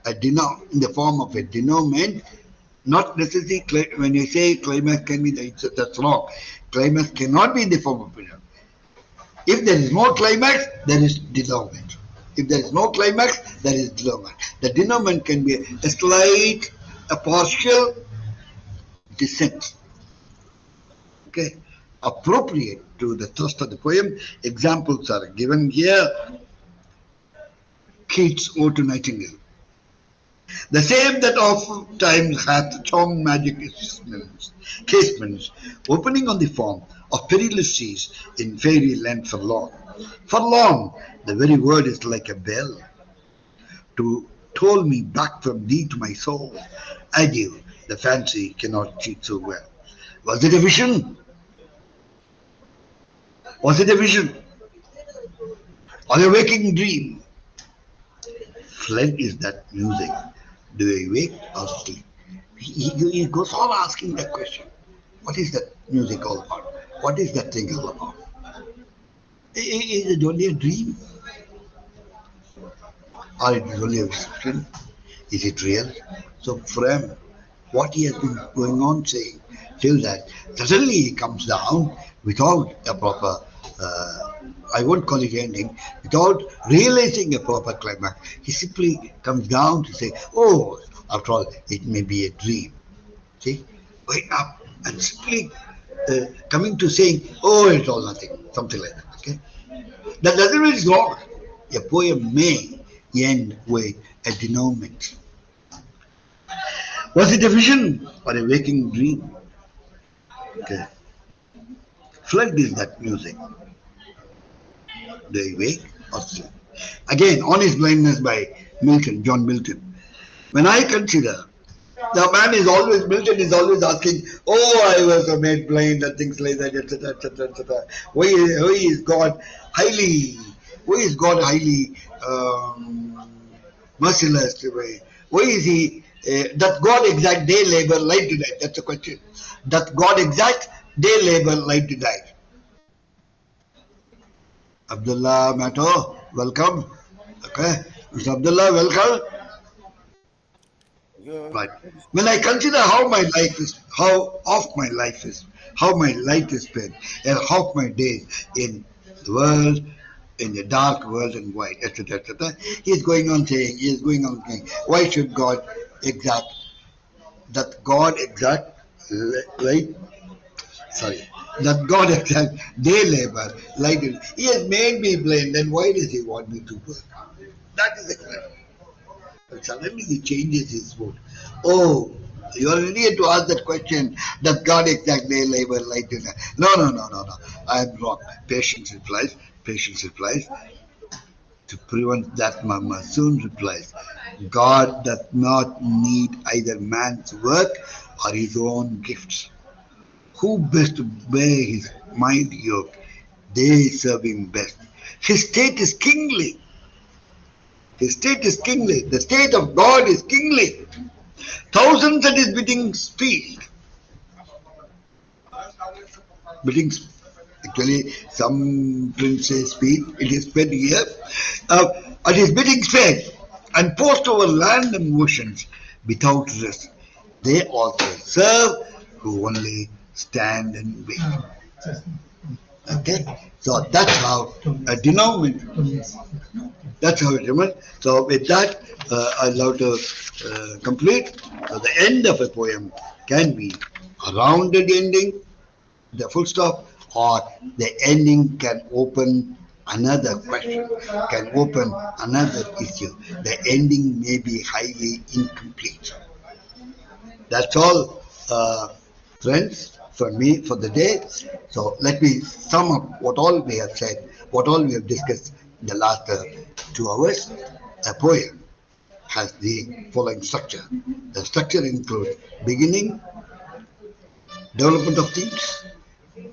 in the form of a denouement. Not necessarily when you say climax can be, that's wrong. Climax cannot be in the form of a denouement. If there is no climax, there is denouement. If there is no climax, there is denouement. The denouement can be a slight, a partial descent. Okay, appropriate to the thrust of the poem. Examples are given here. Keats' Ode to Nightingale. The same that oft times hath charmed magic casements, opening on the form of perilous seas in fairy land forlorn. Forlorn, the very word is like a bell to toll me back from thee to my soul. Adieu, the fancy cannot cheat so well. Was it a vision? Was it a vision? Or a waking dream? Fled is that music. Do you wake or sleep? He goes on asking that question. What is that music all about? What is that thing all about? Is it only a dream? Or it is only a fiction? Is it real? So from what he has been going on saying till that. Suddenly he comes down without a proper, I won't call it ending, without realizing a proper climax. He simply comes down to say, oh, after all, it may be a dream. See, wake up and simply coming to saying, oh, it's all nothing, something like that. Okay, that doesn't mean it's wrong. A poem may end with a denouement. Was it a vision or a waking dream? Okay. Flood is that music. Do you wake or sleep? Again, Honest Blindness by Milton, John Milton. When I consider the man is always, Milton is always asking, oh, I was made blind and things like that, etc., etc., etc. Why is God highly, merciless? Why is he, does God exact day labor, light to night? That's the question. Does God exact day labor, light to night? Abdullah Mato, welcome. Okay, Mr. Abdullah, welcome. Yeah. Right. When I consider how my life is, how off my life is, how my life is spent, and half my days in the world, in the dark world and white, etc., etc., he is going on saying, why should God exact, that God exact, right? Sorry, that God exact day labor, like he has made me blind, then why does he want me to work? That is the question. But suddenly he changes his mood. Oh, you are an idiot to ask that question. Does God exact day labor like this? No, no, no, no, no. I am wrong. Patience replies. Patience replies. To prevent that, Mama soon replies. God does not need either man's work or his own gifts. Who best to bear his mind yoke? They serve him best. His state is kingly. His state is kingly. The state of God is kingly. Thousands at his bidding speed. Bidding, actually, some princes speed. It is spread here. At his bidding speed, and post over land and oceans without rest. They also serve who only stand and wait. Okay, so that's how a denouement. That's how it remains. So with that, I'd love to complete. So the end of a poem can be a rounded ending, the full stop, or the ending can open another question, can open another issue. The ending may be highly incomplete. That's all, friends, for me for the day. So let me sum up what all we have said, what all we have discussed in the last 2 hours. A poem has the following structure. The structure includes beginning, development of themes,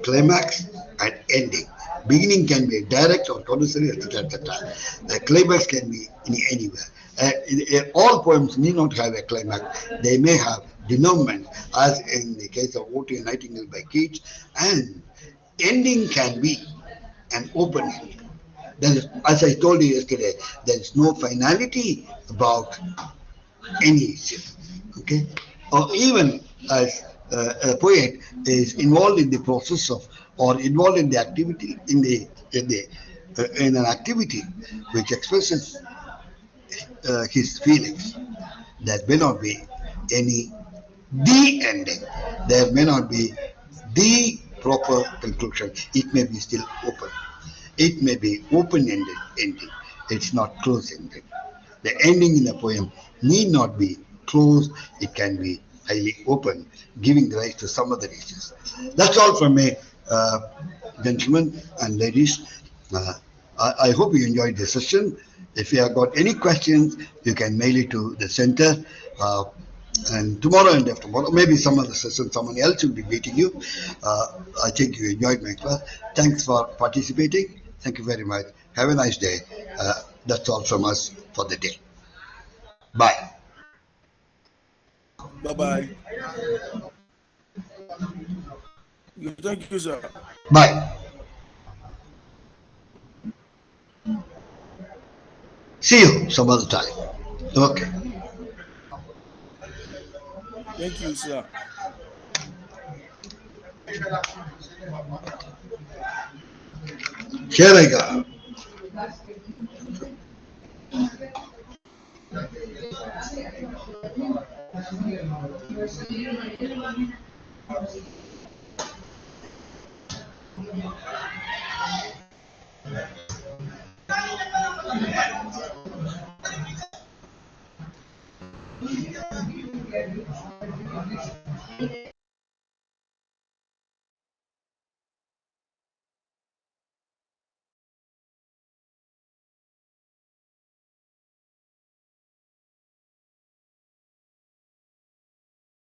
climax, and ending. Beginning can be direct or commissary, etc., etc. The climax can be anywhere. All poems need not have a climax. They may have denouement, as in the case of O.T. and Nightingale by Keats, and ending can be an open end. As I told you yesterday, there is no finality about any issue. Okay, or even as a poet is involved in the process of, or involved in the activity, in an activity which expresses his feelings, there may not be any the ending. There may not be the proper conclusion. It may be still open. It may be open-ended ending. It's not close-ended. The ending in a poem need not be closed. It can be highly open, giving rise to some other issues. That's all from me, gentlemen and ladies. I hope you enjoyed the session. If you have got any questions, you can mail it to the center. And tomorrow and after tomorrow, maybe some other session, someone else will be meeting you. I think you enjoyed my class. Thanks for participating. Thank you very much. Have a nice day. That's all from us for the day. Bye. Bye-bye. Thank you, sir. Bye. See you some other time. Okay. Thank you, sir. क्या रहेगा?